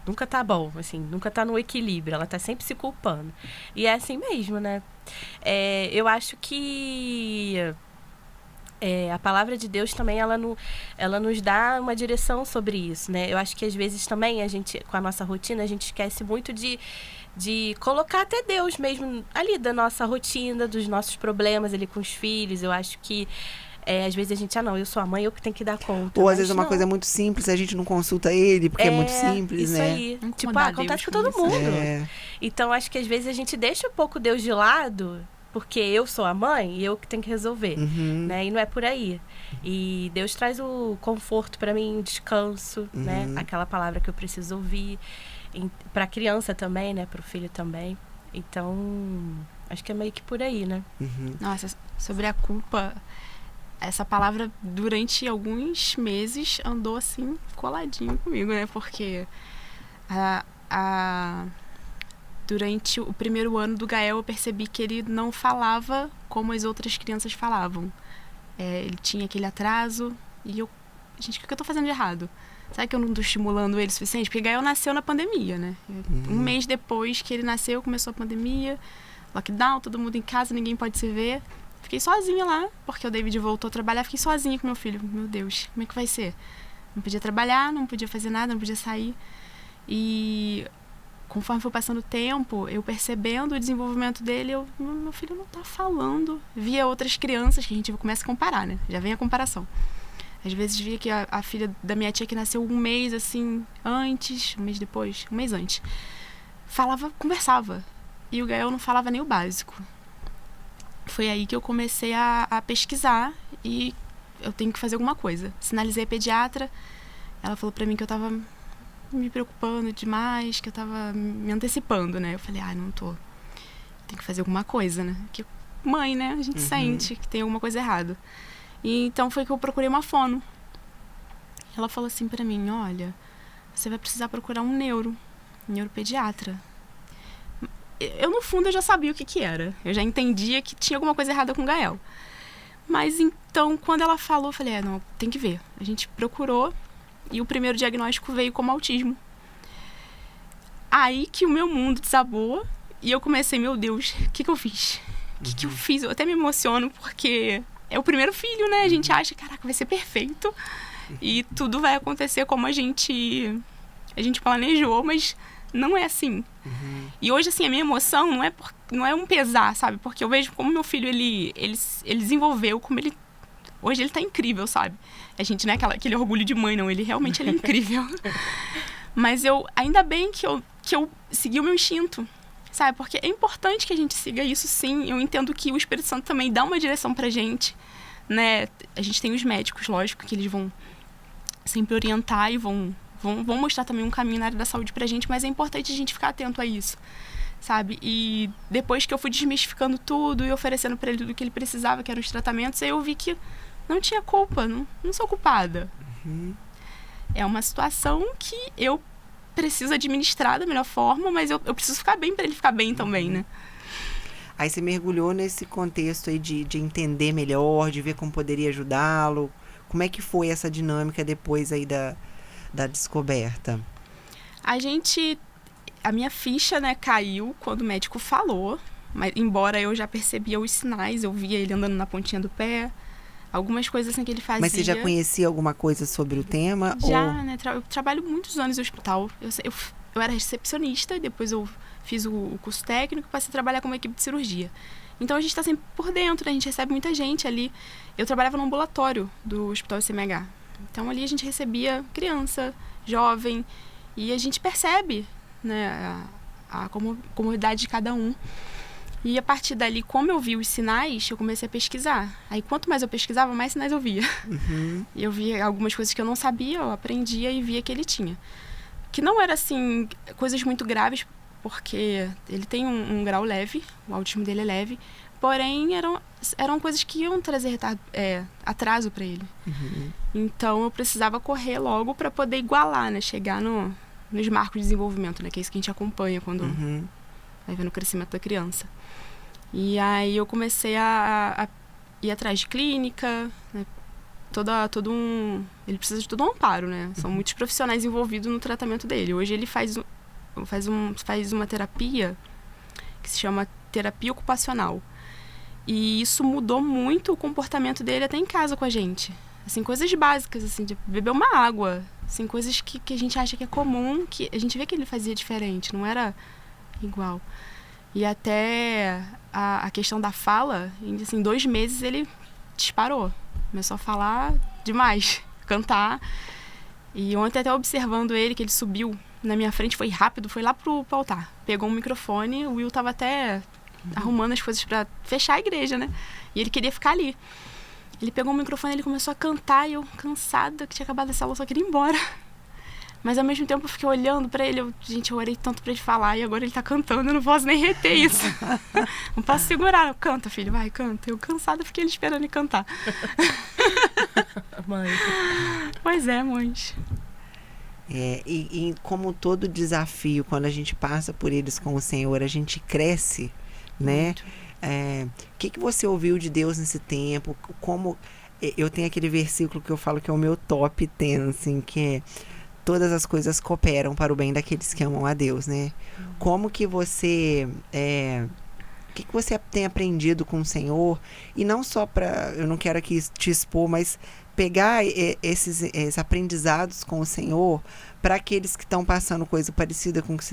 nunca tá bom, assim, nunca tá no equilíbrio, ela tá sempre se culpando. E é assim mesmo, né? Eu acho que a palavra de Deus também, ela nos dá uma direção sobre isso, né? Eu acho que às vezes também a gente, com a nossa rotina, a gente esquece muito de colocar até Deus mesmo ali da nossa rotina, dos nossos problemas ali com os filhos. Eu acho que às vezes a gente, eu sou a mãe, eu que tenho que dar conta. Ou às vezes uma coisa muito simples, a gente não consulta ele, porque é muito simples, isso né? Aí. Tipo, acontece com todo mundo. Então, acho que às vezes a gente deixa um pouco Deus de lado, porque eu sou a mãe e eu que tenho que resolver, né? E não é por aí. E Deus traz o conforto para mim, o descanso, né? Aquela palavra que eu preciso ouvir. Para a criança também, né? Para o filho também. Então, acho que é meio que por aí, né? Nossa, sobre a culpa, essa palavra durante alguns meses andou assim, coladinho comigo, né? Porque durante o primeiro ano do Gael, eu percebi que ele não falava como as outras crianças falavam. Ele tinha aquele atraso e eu... Gente, o que eu tô fazendo de errado? Será que eu não tô estimulando ele o suficiente? Porque Gael nasceu na pandemia, né? Um mês depois que ele nasceu, começou a pandemia, lockdown, todo mundo em casa, ninguém pode se ver. Fiquei sozinha lá, porque o David voltou a trabalhar, fiquei sozinha com meu filho. Meu Deus, como é que vai ser? Não podia trabalhar, não podia fazer nada, não podia sair. E conforme foi passando o tempo, eu percebendo o desenvolvimento dele, meu filho não tá falando. Via outras crianças, que a gente começa a comparar, né? Já vem a comparação. Às vezes via que a filha da minha tia, que nasceu um mês assim antes, um mês depois, um mês antes, falava, conversava. E o Gael não falava nem o básico. Foi aí que eu comecei a pesquisar e eu tenho que fazer alguma coisa. Sinalizei a pediatra, ela falou pra mim que eu tava me preocupando demais, que eu tava me antecipando, né? Eu falei, não tô. Tem que fazer alguma coisa, né? Que mãe, né? A gente sente que tem alguma coisa errada. E então foi que eu procurei uma fono. Ela falou assim pra mim, olha, você vai precisar procurar um neuropediatra. Eu, no fundo, eu já sabia o que era. Eu já entendia que tinha alguma coisa errada com o Gael. Mas, então, quando ela falou, eu falei, não, tem que ver. A gente procurou e o primeiro diagnóstico veio como autismo. Aí que o meu mundo desabou e eu comecei, meu Deus, o que eu fiz? O que eu fiz? Eu até me emociono porque é o primeiro filho, né? A gente acha, caraca, vai ser perfeito e tudo vai acontecer como a gente planejou, mas não é assim. E hoje, assim, a minha emoção não é um pesar, sabe? Porque eu vejo como meu filho, ele desenvolveu, como ele... Hoje ele tá incrível, sabe? A gente não é aquele orgulho de mãe, não. Ele realmente é incrível. Mas ainda bem que eu segui o meu instinto, sabe? Porque é importante que a gente siga isso, sim. Eu entendo que o Espírito Santo também dá uma direção pra gente, né? A gente tem os médicos, lógico, que eles vão sempre orientar e vão mostrar também um caminho na área da saúde pra gente, mas é importante a gente ficar atento a isso, sabe? E depois que eu fui desmistificando tudo e oferecendo pra ele tudo que ele precisava, que eram os tratamentos, aí eu vi que não tinha culpa, não sou culpada. É uma situação que eu preciso administrar da melhor forma, mas eu preciso ficar bem pra ele ficar bem também, né? Aí você mergulhou nesse contexto aí de entender melhor, de ver como poderia ajudá-lo. Como é que foi essa dinâmica depois aí da descoberta? A minha ficha, né, caiu quando o médico falou, mas embora eu já percebia os sinais, eu via ele andando na pontinha do pé, algumas coisas assim que ele fazia. Mas você já conhecia alguma coisa sobre o tema? Já, né, eu trabalho muitos anos no hospital, eu era recepcionista, depois eu fiz o curso técnico e passei a trabalhar como equipe de cirurgia. Então a gente está sempre por dentro, né? A gente recebe muita gente ali. Eu trabalhava no ambulatório do Hospital ICMH. Então ali a gente recebia criança, jovem, e a gente percebe, né, a comorbidade de cada um. E a partir dali, como eu vi os sinais, eu comecei a pesquisar. Aí quanto mais eu pesquisava, mais sinais eu via. E eu via algumas coisas que eu não sabia, eu aprendia e via que ele tinha. Que não era, assim, coisas muito graves, porque ele tem um grau leve, o autismo dele é leve, porém eram coisas que iam trazer atraso para ele. Então eu precisava correr logo para poder igualar, né, chegar nos marcos de desenvolvimento, né, que é isso que a gente acompanha quando vai vendo o crescimento da criança. E aí eu comecei a ir atrás de clínica, né, ele precisa de todo um amparo, né? São muitos profissionais envolvidos no tratamento dele. Hoje ele faz uma terapia que se chama terapia ocupacional. E isso mudou muito o comportamento dele até em casa com a gente. Assim, coisas básicas, assim, de beber uma água. Assim, coisas que a gente acha que é comum, que a gente vê que ele fazia diferente, não era igual. E até a questão da fala, em assim, 2 meses ele disparou. Começou a falar demais, cantar. E ontem até observando ele, que ele subiu na minha frente, foi rápido, foi lá pro altar. Pegou um microfone, o Will tava até arrumando as coisas pra fechar a igreja, né? E ele queria ficar ali. Ele pegou o microfone, ele começou a cantar e eu, cansada, que tinha acabado essa aula, só queria ir embora. Mas ao mesmo tempo eu fiquei olhando pra ele, eu orei tanto pra ele falar e agora ele tá cantando, eu não posso nem reter isso. Não posso segurar. Canta, filho, vai, canta. Eu cansada, fiquei ele esperando ele cantar. Mãe. Pois é, mães. E como todo desafio, quando a gente passa por eles com o Senhor, a gente cresce, né? O que você ouviu de Deus nesse tempo? Como eu tenho aquele versículo que eu falo que é o meu top 10, assim, que é: todas as coisas cooperam para o bem daqueles que amam a Deus, né? Como que você... o que você tem aprendido com o Senhor? E não só para... Eu não quero aqui te expor, mas pegar esses aprendizados com o Senhor para aqueles que estão passando coisa parecida com o que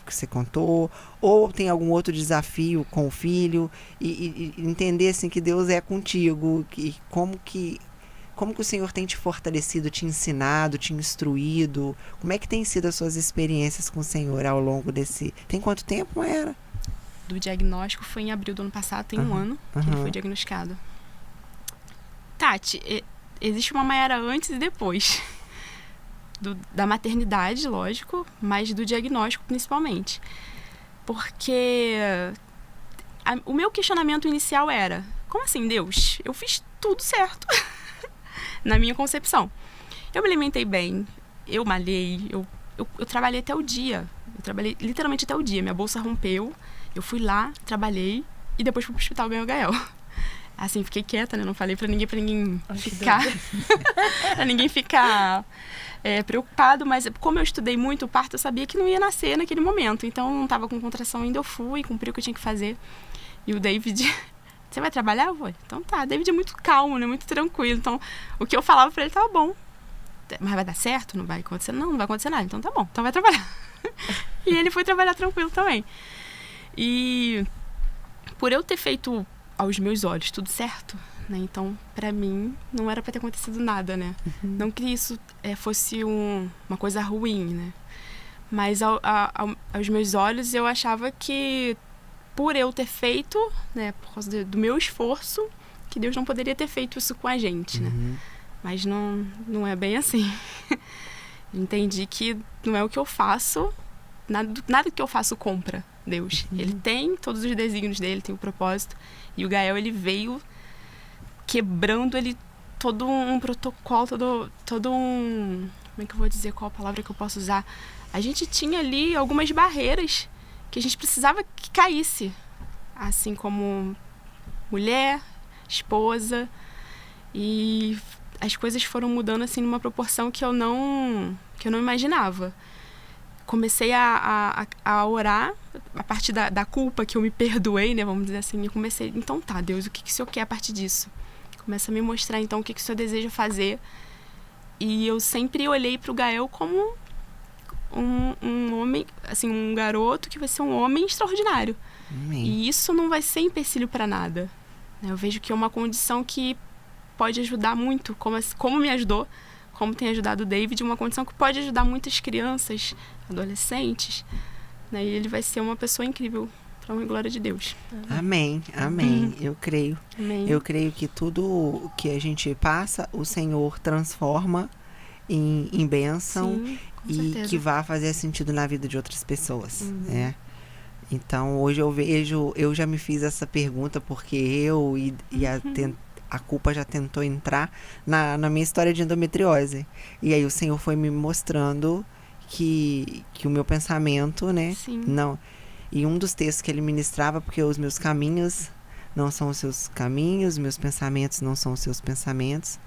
você contou, ou tem algum outro desafio com o filho, e entender assim, que Deus é contigo, como que o Senhor tem te fortalecido, te ensinado, te instruído? Como é que tem sido as suas experiências com o Senhor ao longo desse... Tem quanto tempo, Mayara? Do diagnóstico foi em abril do ano passado, tem um ano que ele foi diagnosticado. Tati, existe uma Mayara antes e depois. Da maternidade, lógico, mas do diagnóstico principalmente. Porque o meu questionamento inicial era: como assim, Deus? Eu fiz tudo certo na minha concepção. Eu me alimentei bem, eu malhei, eu trabalhei até o dia. Eu trabalhei literalmente até o dia. Minha bolsa rompeu, eu fui lá, trabalhei e depois fui pro hospital ganhar o Gael. Assim, fiquei quieta, né? Não falei pra ninguém ficar... pra ninguém ficar preocupado, mas como eu estudei muito o parto, eu sabia que não ia nascer naquele momento. Então, não tava com contração ainda, eu fui, cumpri o que eu tinha que fazer. E o David... Você vai trabalhar? Eu vou. Então tá, David é muito calmo, né? Muito tranquilo. Então, o que eu falava pra ele tava bom. Mas vai dar certo? Não vai acontecer? Não vai acontecer nada. Então tá bom, então vai trabalhar. E ele foi trabalhar tranquilo também. E por eu ter feito aos meus olhos tudo certo, né? Então, pra mim, não era pra ter acontecido nada, né? Não que isso fosse uma coisa ruim, né? Mas aos meus olhos, eu achava que por eu ter feito, né? Por causa do meu esforço, que Deus não poderia ter feito isso com a gente, né? Mas não é bem assim. Entendi que não é o que eu faço, nada que eu faço compra Deus. Ele tem todos os desígnios dele, tem o propósito. E o Gael, ele veio quebrando todo um protocolo, todo um... Como é que eu vou dizer? Qual a palavra que eu posso usar? A gente tinha ali algumas barreiras que a gente precisava que caísse. Assim como mulher, esposa. E as coisas foram mudando assim numa proporção que eu não imaginava. Comecei a orar, a partir da culpa que eu me perdoei, né, vamos dizer assim, eu comecei, então tá, Deus, o que o Senhor quer a partir disso? Começa a me mostrar, então, o que o Senhor deseja fazer. E eu sempre olhei pro Gael como um homem, assim, um garoto que vai ser um homem extraordinário. Amém. E isso não vai ser empecilho para nada. Eu vejo que é uma condição que pode ajudar muito, como me ajudou, como tem ajudado o David, uma condição que pode ajudar muitas crianças, adolescentes, né? E ele vai ser uma pessoa incrível, para a glória de Deus. Amém, amém. Eu creio. Amém. Eu creio que tudo que a gente passa, o Senhor transforma em bênção. Sim, com e certeza. que vá fazer sentido na vida de outras pessoas, né? Então, hoje eu já me fiz essa pergunta porque a culpa já tentou entrar na minha história de endometriose. E aí o Senhor foi me mostrando que o meu pensamento, né? Sim. Não. E um dos textos que ele ministrava, porque os meus caminhos não são os seus caminhos, meus pensamentos não são os seus pensamentos.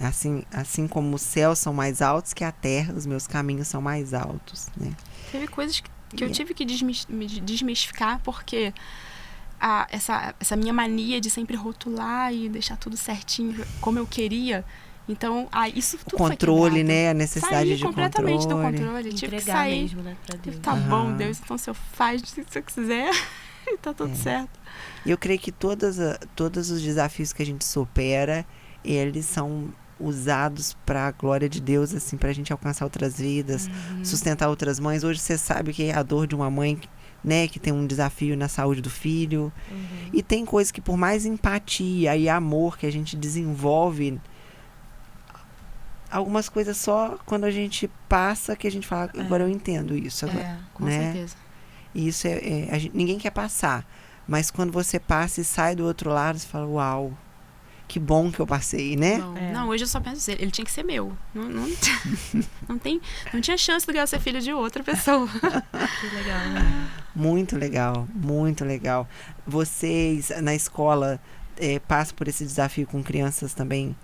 Assim como os céus são mais altos que a terra, os meus caminhos são mais altos, né? Teve coisas que eu tive que desmistificar, porque essa minha mania de sempre rotular e deixar tudo certinho como eu queria. Então, isso tudo o controle, foi né? A necessidade de completamente controle. do controle. Tive que Entregar sair. mesmo, né, pra Deus. Tá bom, Deus, então se eu faz o que eu quiser, tá tudo certo. Eu creio que todos os desafios que a gente supera, eles são usados para a glória de Deus, assim, pra gente alcançar outras vidas, sustentar outras mães. Hoje você sabe que é a dor de uma mãe, né, que tem um desafio na saúde do filho. E tem coisas que, por mais empatia e amor que a gente desenvolve, algumas coisas só quando a gente passa que a gente fala, agora eu entendo isso. Agora, Com né? certeza. E isso ninguém quer passar, mas quando você passa e sai do outro lado, você fala, uau, que bom que eu passei, né? Não, hoje eu só penso assim, ele tinha que ser meu. Não tinha chance do Gael ser filho de outra pessoa. Que legal, né? Muito legal, muito legal. Vocês, na escola, passam por esse desafio com crianças também?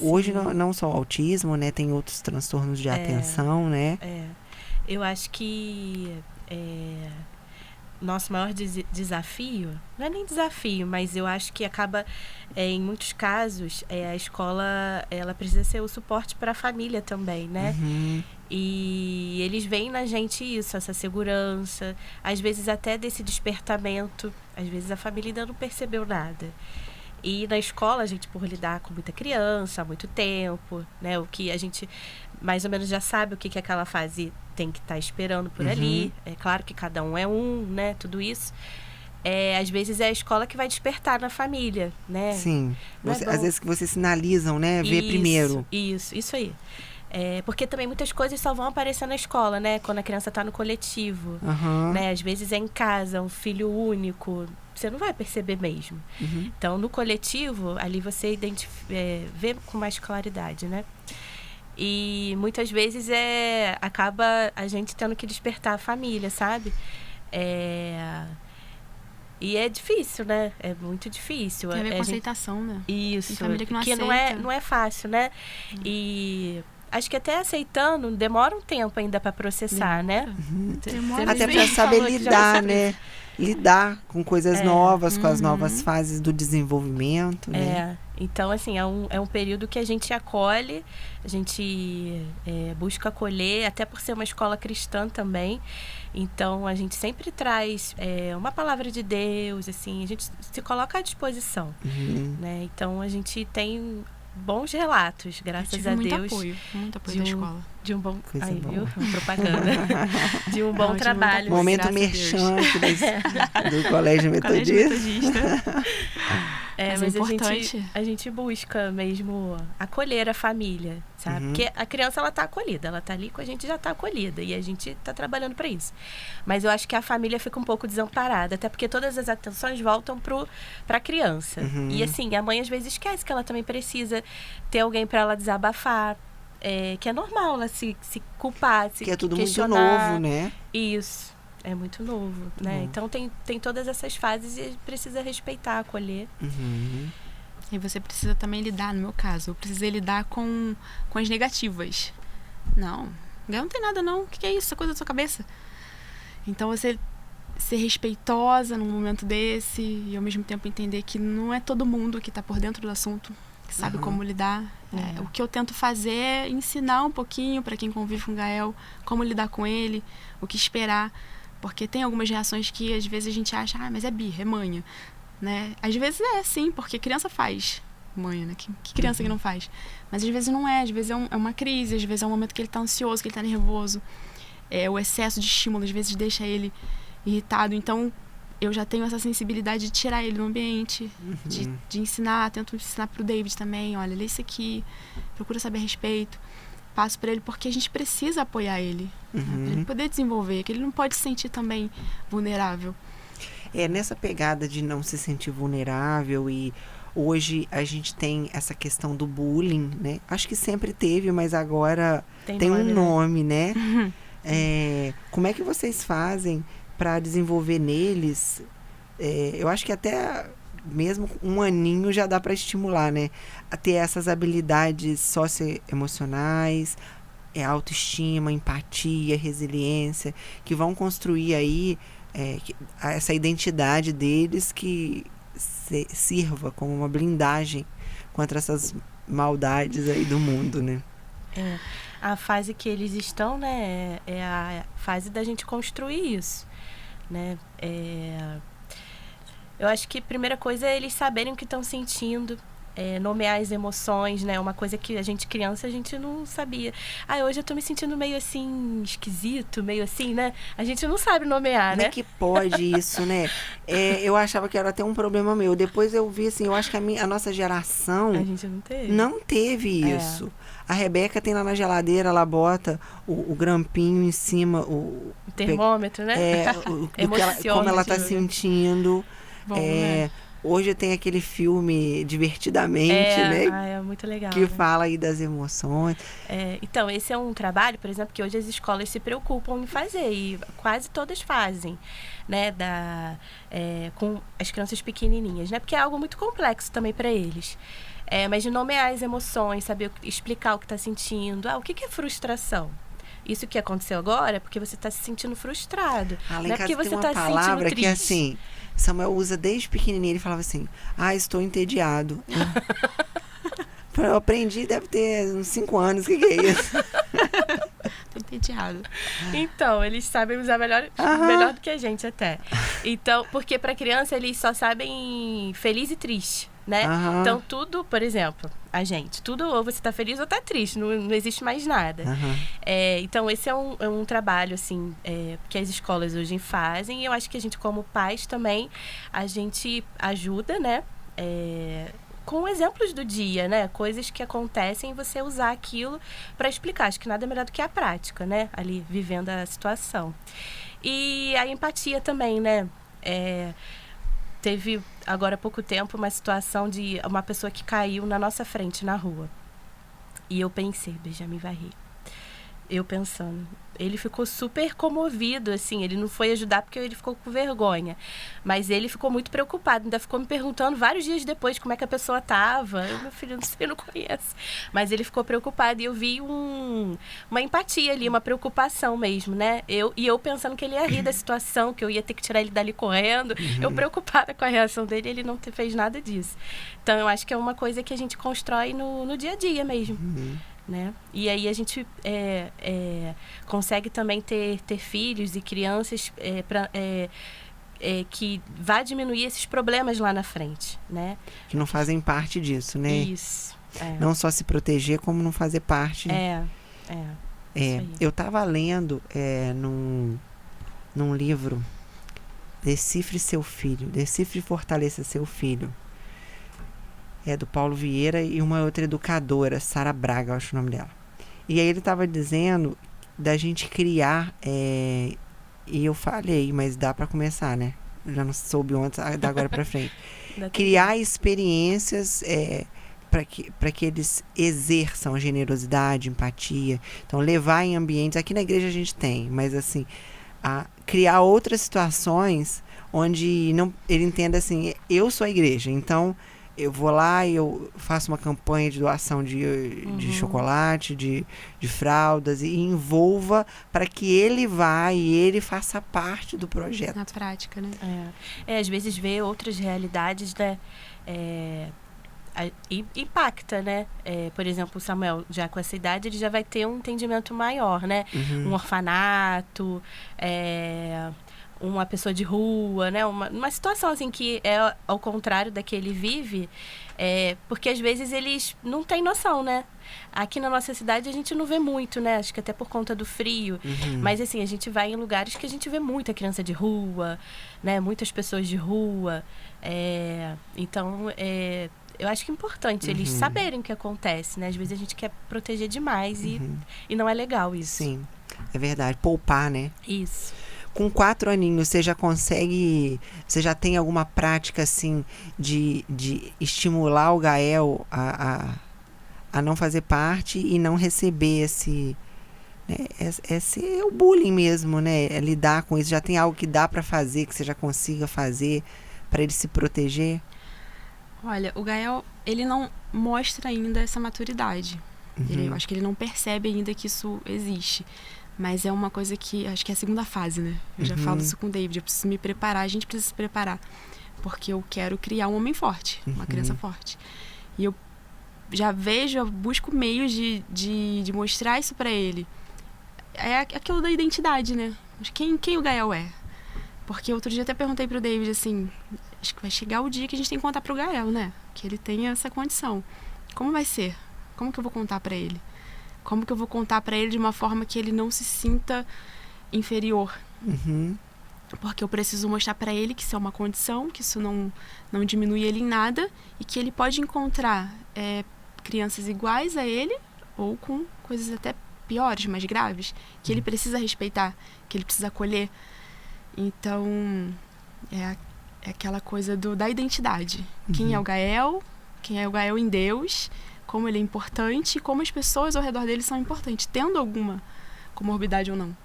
Hoje não só o autismo, né? Tem outros transtornos de atenção, né? Eu acho que nosso maior desafio, não é nem desafio, mas eu acho que acaba, em muitos casos, a escola ela precisa ser o suporte para a família também, né? E eles veem na gente isso, essa segurança, às vezes até desse despertamento, às vezes a família ainda não percebeu nada. E na escola, a gente, por lidar com muita criança há muito tempo, né? O que a gente mais ou menos já sabe o que aquela fase tem que estar esperando por ali. É claro que cada um é um, né? Tudo isso. Às vezes é a escola que vai despertar na família, né? Sim. Às vezes que vocês sinalizam, né? Vê primeiro. Isso aí. Porque também muitas coisas só vão aparecer na escola, né? Quando a criança está no coletivo. Né? Às vezes é em casa, um filho único. Você não vai perceber mesmo. Então, no coletivo, ali você vê com mais claridade, né? E muitas vezes acaba a gente tendo que despertar a família, sabe? E é difícil, né? É muito difícil. Tem a ver com aceitação, né? Isso. Tem família que não aceita. Não é fácil, né? E acho que até aceitando demora um tempo ainda para processar, né? Até para saber lidar, né? Lidar com coisas novas, com as novas fases do desenvolvimento, né? Então, assim, é um período que a gente acolhe, a gente busca acolher, até por ser uma escola cristã também. Então, a gente sempre traz uma palavra de Deus, assim, a gente se coloca à disposição, né? Então, a gente tem bons relatos, graças a Deus. Muito apoio da escola. De um bom... Coisa boa. Viu? Propaganda. De um bom trabalho. Momento merchan do Colégio Metodista. Mas é importante. A gente busca mesmo acolher a família, sabe? Porque a criança, ela tá acolhida, ela tá ali com a gente, já tá acolhida, e a gente tá trabalhando para isso. Mas eu acho que a família fica um pouco desamparada, até porque todas as atenções voltam pra criança. E assim, a mãe às vezes esquece que ela também precisa ter alguém para ela desabafar, que é normal ela se culpar, se questionar. Que é tudo muito novo, né? Isso. É muito novo, né? Então tem todas essas fases e precisa respeitar, acolher. E você precisa também lidar, no meu caso, eu precisei lidar com as negativas. Não tem nada não. O que é isso? Essa coisa da sua cabeça. Então você ser respeitosa num momento desse e ao mesmo tempo entender que não é todo mundo que está por dentro do assunto, que sabe como lidar. O que eu tento fazer é ensinar um pouquinho para quem convive com o Gael, como lidar com ele, o que esperar. Porque tem algumas reações que às vezes a gente acha, mas é birra, é manha, né? Às vezes sim, porque criança faz manha, né? Que criança que não faz? Mas às vezes não é, às vezes é uma crise, às vezes é um momento que ele tá ansioso, que ele tá nervoso. O excesso de estímulo às vezes deixa ele irritado. Então eu já tenho essa sensibilidade de tirar ele do ambiente, de ensinar, tento ensinar pro David também, olha, lê isso aqui, procura saber a respeito. Passo para ele porque a gente precisa apoiar ele, né, para ele poder desenvolver, que ele não pode se sentir também vulnerável. Nessa pegada de não se sentir vulnerável, e hoje a gente tem essa questão do bullying, né? Acho que sempre teve, mas agora tem um nome, né? Como é que vocês fazem para desenvolver neles? Eu acho que até mesmo um aninho já dá para estimular, né? A ter essas habilidades socioemocionais, autoestima, empatia, resiliência, que vão construir aí essa identidade deles que sirva como uma blindagem contra essas maldades aí do mundo, né? A fase que eles estão, né, é a fase da gente construir isso, né? Eu acho que a primeira coisa é eles saberem o que estão sentindo, nomear as emoções, né? Uma coisa que a gente criança, a gente não sabia. Hoje eu tô me sentindo meio assim, esquisito, meio assim, né? A gente não sabe nomear, né? Como é que pode isso, né? Eu achava que era até um problema meu. Depois eu vi assim, eu acho que a nossa geração... A gente não teve isso. A Rebeca tem lá na geladeira, ela bota o grampinho em cima, o termômetro, né? como ela tá sentindo. Bom, né? Hoje tem aquele filme Divertidamente, né? É muito legal. Que fala aí das emoções. Então, esse é um trabalho, por exemplo, que hoje as escolas se preocupam em fazer, e quase todas fazem, né? Com as crianças pequenininhas, né? Porque é algo muito complexo também para eles. Mas de nomear as emoções, saber explicar o que está sentindo. O que é frustração? Isso que aconteceu agora é porque você está se sentindo frustrado. Lá não em é casa porque você tem uma está se palavra sentindo triste. que assim, Samuel usa desde pequenininho, ele falava assim, estou entediado. Eu aprendi, deve ter uns 5 anos, o que é isso? Tô entediado. Então, eles sabem usar melhor do que a gente até. Então, porque para criança eles só sabem feliz e triste, né? Então, tudo, por exemplo, tudo ou você tá feliz ou tá triste, não existe mais nada. Então, esse é um trabalho, assim, que as escolas hoje fazem, e eu acho que a gente, como pais também, a gente ajuda, né? Com exemplos do dia, né? Coisas que acontecem e você usar aquilo para explicar. Acho que nada melhor do que a prática, né? Ali, vivendo a situação. E a empatia também, né? Teve, agora há pouco tempo, uma situação de uma pessoa que caiu na nossa frente, na rua. E eu pensei, Benjamin vai rir. Eu pensando, ele ficou super comovido, assim, ele não foi ajudar porque ele ficou com vergonha, mas ele ficou muito preocupado, ainda ficou me perguntando vários dias depois como é que a pessoa estava. Meu filho, não sei, eu não conheço, mas ele ficou preocupado, e eu vi uma empatia ali, uma preocupação mesmo, né? Eu pensando que ele ia rir da situação, que eu ia ter que tirar ele dali correndo, eu preocupada com a reação dele, ele não fez nada disso. Então, eu acho que é uma coisa que a gente constrói no dia a dia mesmo. Né? E aí a gente consegue também ter filhos e crianças que vai diminuir esses problemas lá na frente, né? Que não fazem parte disso, né? Isso. Não só se proteger, como não fazer parte. Eu estava lendo num livro, Decifre Seu Filho, Decifre e Fortaleça Seu Filho. Do Paulo Vieira e uma outra educadora, Sara Braga, eu acho o nome dela. E aí ele estava dizendo da gente criar, e eu falei, mas dá para começar, né? Eu já não soube ontem, da agora para frente. Criar experiências para que eles exerçam generosidade, empatia. Então, levar em ambientes... Aqui na igreja a gente tem, mas assim, criar outras situações onde ele entenda assim, eu sou a igreja, então... Eu vou lá e eu faço uma campanha de doação de chocolate, de fraldas, e envolva para que ele vá e ele faça parte do projeto. Na prática, né? Às vezes ver outras realidades, né? Impacta, né? Por exemplo, o Samuel, já com essa idade, ele já vai ter um entendimento maior, né? Um orfanato, uma pessoa de rua, né? Uma situação assim que é ao contrário da que ele vive, porque às vezes eles não têm noção, né? Aqui na nossa cidade a gente não vê muito, né? Acho que até por conta do frio. Mas assim, a gente vai em lugares que a gente vê muita criança de rua, né? Muitas pessoas de rua. Então, eu acho que é importante eles saberem o que acontece, né? Às vezes a gente quer proteger demais e não é legal isso. Sim, é verdade. Poupar, né? Isso. Com 4 aninhos, você já tem alguma prática, assim, de estimular o Gael a não fazer parte e não receber esse o bullying mesmo, né? Lidar com isso. Já tem algo que dá para fazer, que você já consiga fazer para ele se proteger? Olha, o Gael, ele não mostra ainda essa maturidade. Eu acho que ele não percebe ainda que isso existe. Mas é uma coisa que, acho que é a segunda fase, né? Eu já falo isso com o David, eu preciso me preparar, a gente precisa se preparar. Porque eu quero criar um homem forte, uma criança forte. E eu já vejo, eu busco meios de mostrar isso pra ele. É aquilo da identidade, né? Quem o Gael é? Porque outro dia até perguntei pro David, assim, acho que vai chegar o dia que a gente tem que contar pro Gael, né? Que ele tenha essa condição. Como vai ser? Como que eu vou contar pra ele? Como que eu vou contar para ele de uma forma que ele não se sinta inferior? Porque eu preciso mostrar para ele que isso é uma condição, que isso não diminui ele em nada e que ele pode encontrar crianças iguais a ele ou com coisas até piores, mais graves, que ele precisa respeitar, que ele precisa acolher. Então, é aquela coisa da identidade. Quem é o Gael? Quem é o Gael em Deus? Como ele é importante? Como as pessoas ao redor dele são importantes, tendo alguma comorbidade ou não.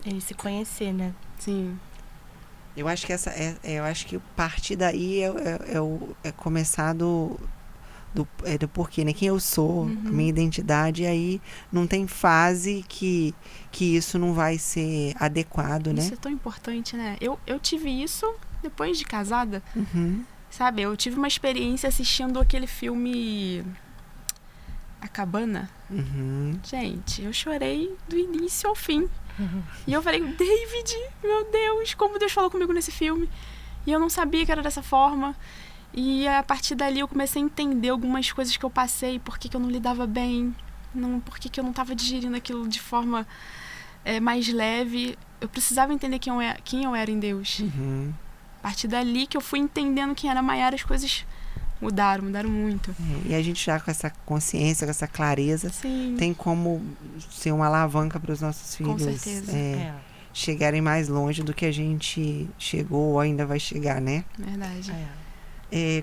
Ele se conhecer, né? Sim. Eu acho que eu acho que partir daí é começar do porquê, né? Quem eu sou, a minha identidade, e aí não tem fase que isso não vai ser adequado, né? Isso é tão importante, né? Eu tive isso depois de casada, sabe? Eu tive uma experiência assistindo aquele filme A Cabana. Gente, eu chorei do início ao fim. E eu falei, David, meu Deus, como Deus falou comigo nesse filme. E eu não sabia que era dessa forma. E a partir dali eu comecei a entender algumas coisas que eu passei, por que eu não lidava bem, por que eu não estava digerindo aquilo de forma mais leve. Eu precisava entender quem eu era em Deus. A partir dali que eu fui entendendo quem era a Maiara, as coisas mudaram muito. E a gente já com essa consciência, com essa clareza, tem como ser uma alavanca para os nossos filhos. Com certeza. Chegarem mais longe do que a gente chegou ou ainda vai chegar, né? Verdade.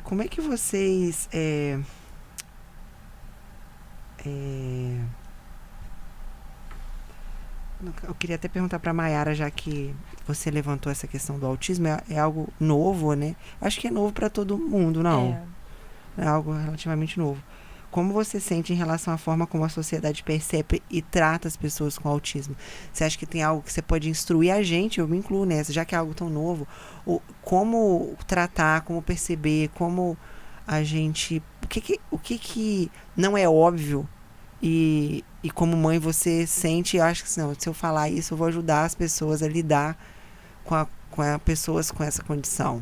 Como é que vocês... Eu queria até perguntar para a Maiara, já que você levantou essa questão do autismo, é algo novo, né? Acho que é novo para todo mundo, não? É algo relativamente novo. Como você sente em relação à forma como a sociedade percebe e trata as pessoas com autismo? Você acha que tem algo que você pode instruir a gente? Eu me incluo nessa, já que é algo tão novo. Como tratar, como perceber, como a gente... O que não é óbvio e como mãe você sente, eu acho que não, se eu falar isso, eu vou ajudar as pessoas a lidar com pessoas com essa condição.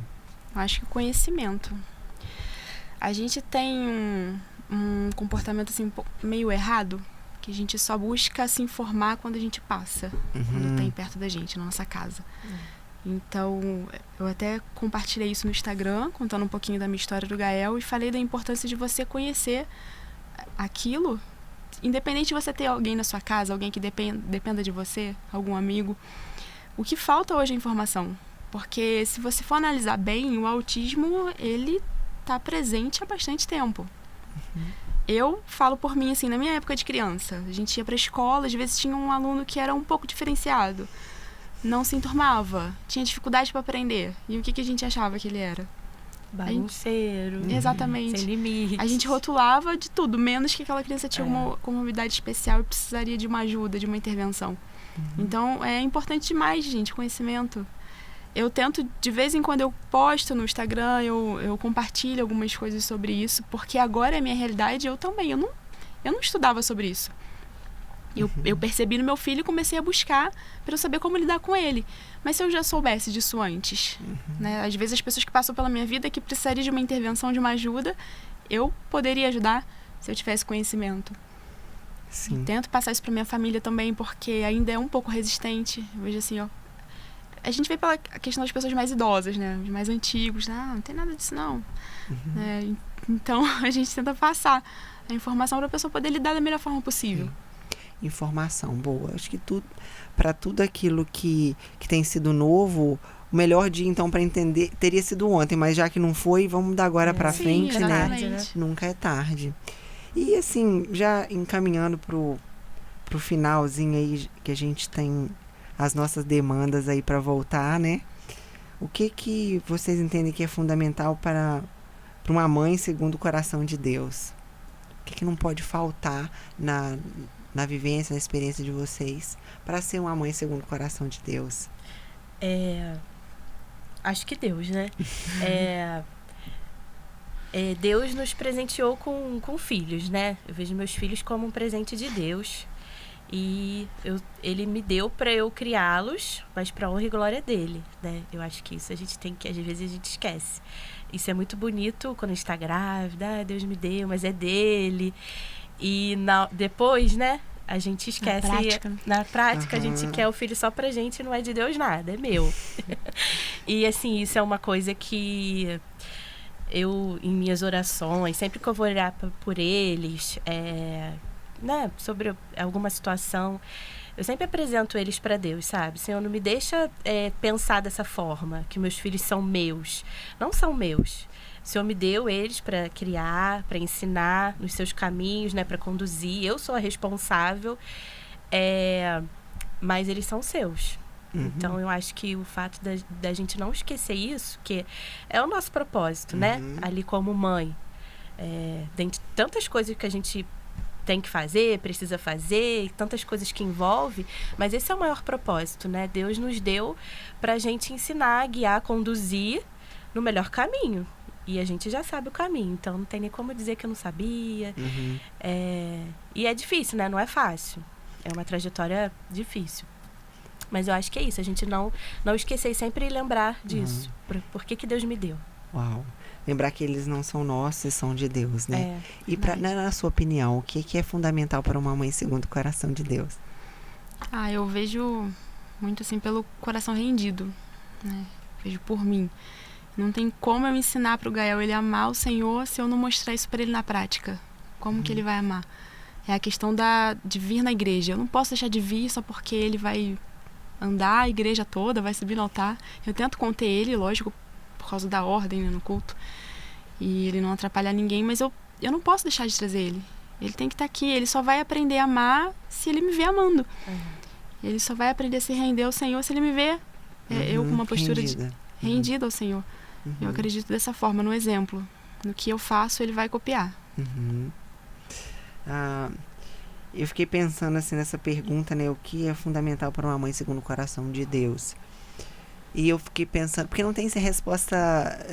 Eu acho que o conhecimento. A gente tem um comportamento assim meio errado, que a gente só busca se informar quando a gente passa, quando tem perto da gente, na nossa casa. Então, eu até compartilhei isso no Instagram, contando um pouquinho da minha história do Gael, e falei da importância de você conhecer aquilo, independente de você ter alguém na sua casa, alguém que dependa de você, algum amigo. O que falta hoje é informação, porque se você for analisar bem, o autismo, ele está presente há bastante tempo. Eu falo por mim, assim, na minha época de criança, a gente ia para a escola, às vezes tinha um aluno que era um pouco diferenciado, não se enturmava, tinha dificuldade para aprender. E o que a gente achava que ele era? Bagunceiro. Exatamente. Sem limite. A gente rotulava de tudo, menos que aquela criança tinha uma comorbidade especial e precisaria de uma ajuda, de uma intervenção. Então, é importante demais, gente, conhecimento. Eu tento, de vez em quando eu posto no Instagram, eu compartilho algumas coisas sobre isso, porque agora é a minha realidade, eu também. Eu não estudava sobre isso. Eu percebi no meu filho e comecei a buscar para eu saber como lidar com ele. Mas se eu já soubesse disso antes, né? Às vezes as pessoas que passam pela minha vida que precisariam de uma intervenção, de uma ajuda, eu poderia ajudar se eu tivesse conhecimento. Sim. Tento passar isso para minha família também, porque ainda é um pouco resistente. Eu vejo assim, a gente vê pela questão das pessoas mais idosas, né? Os mais antigos, não tem nada disso não. Então a gente tenta passar a informação para a pessoa poder lidar da melhor forma possível. Informação boa. Acho que para tudo aquilo que tem sido novo, o melhor dia então para entender teria sido ontem, mas já que não foi, vamos dar agora para frente, exatamente, né? Nunca é tarde. E assim, já encaminhando pro finalzinho aí, que a gente tem as nossas demandas aí para voltar, né? O que vocês entendem que é fundamental para uma mãe segundo o coração de Deus? O que não pode faltar na vivência, na experiência de vocês para ser uma mãe segundo o coração de Deus? Acho que Deus, né? Deus nos presenteou com filhos, né? Eu vejo meus filhos como um presente de Deus. E ele me deu para eu criá-los, mas para honra e glória dele, né? Eu acho que isso a gente tem que, às vezes a gente esquece. Isso é muito bonito quando a gente está grávida, Deus me deu, mas é dele. E depois, né, a gente esquece. Na prática a gente quer o filho só pra gente, não é de Deus nada, é meu. E assim, isso é uma coisa que eu, em minhas orações, sempre que eu vou orar por eles, né, sobre alguma situação, eu sempre apresento eles para Deus, sabe? Senhor, não me deixa pensar dessa forma, que meus filhos são meus. Não são meus. O Senhor me deu eles para criar, para ensinar nos seus caminhos, né? Para conduzir. Eu sou a responsável, mas eles são seus. Então, eu acho que o fato da gente não esquecer isso, que é o nosso propósito, né? Ali como mãe. Dentre tantas coisas que a gente tem que fazer, precisa fazer, e tantas coisas que envolve, mas esse é o maior propósito, né? Deus nos deu pra gente ensinar, guiar, conduzir no melhor caminho. E a gente já sabe o caminho, então não tem nem como dizer que eu não sabia. E é difícil, né? Não é fácil. É uma trajetória difícil. Mas eu acho que é isso, a gente não esquecer e sempre lembrar disso. Por que Deus me deu. Uau. Lembrar que eles não são nossos, são de Deus, né? E na sua opinião, o que é fundamental para uma mãe segundo o coração de Deus? Eu vejo muito assim pelo coração rendido, né? Vejo por mim. Não tem como eu ensinar para o Gael ele amar o Senhor se eu não mostrar isso para ele na prática. Como que ele vai amar? É a questão de vir na igreja. Eu não posso deixar de vir só porque ele vai andar a igreja toda, vai subir no altar. Eu tento conter ele, lógico, por causa da ordem, né, no culto, e ele não atrapalhar ninguém, mas eu não posso deixar de trazer ele. Ele tem que estar aqui, ele só vai aprender a amar se ele me ver amando. Ele só vai aprender a se render ao Senhor se ele me ver eu com uma postura rendida ao Senhor. Eu acredito dessa forma, no exemplo. No que eu faço, ele vai copiar. Eu fiquei pensando assim nessa pergunta, né? O que é fundamental para uma mãe segundo o coração de Deus? E eu fiquei pensando, porque não tem essa resposta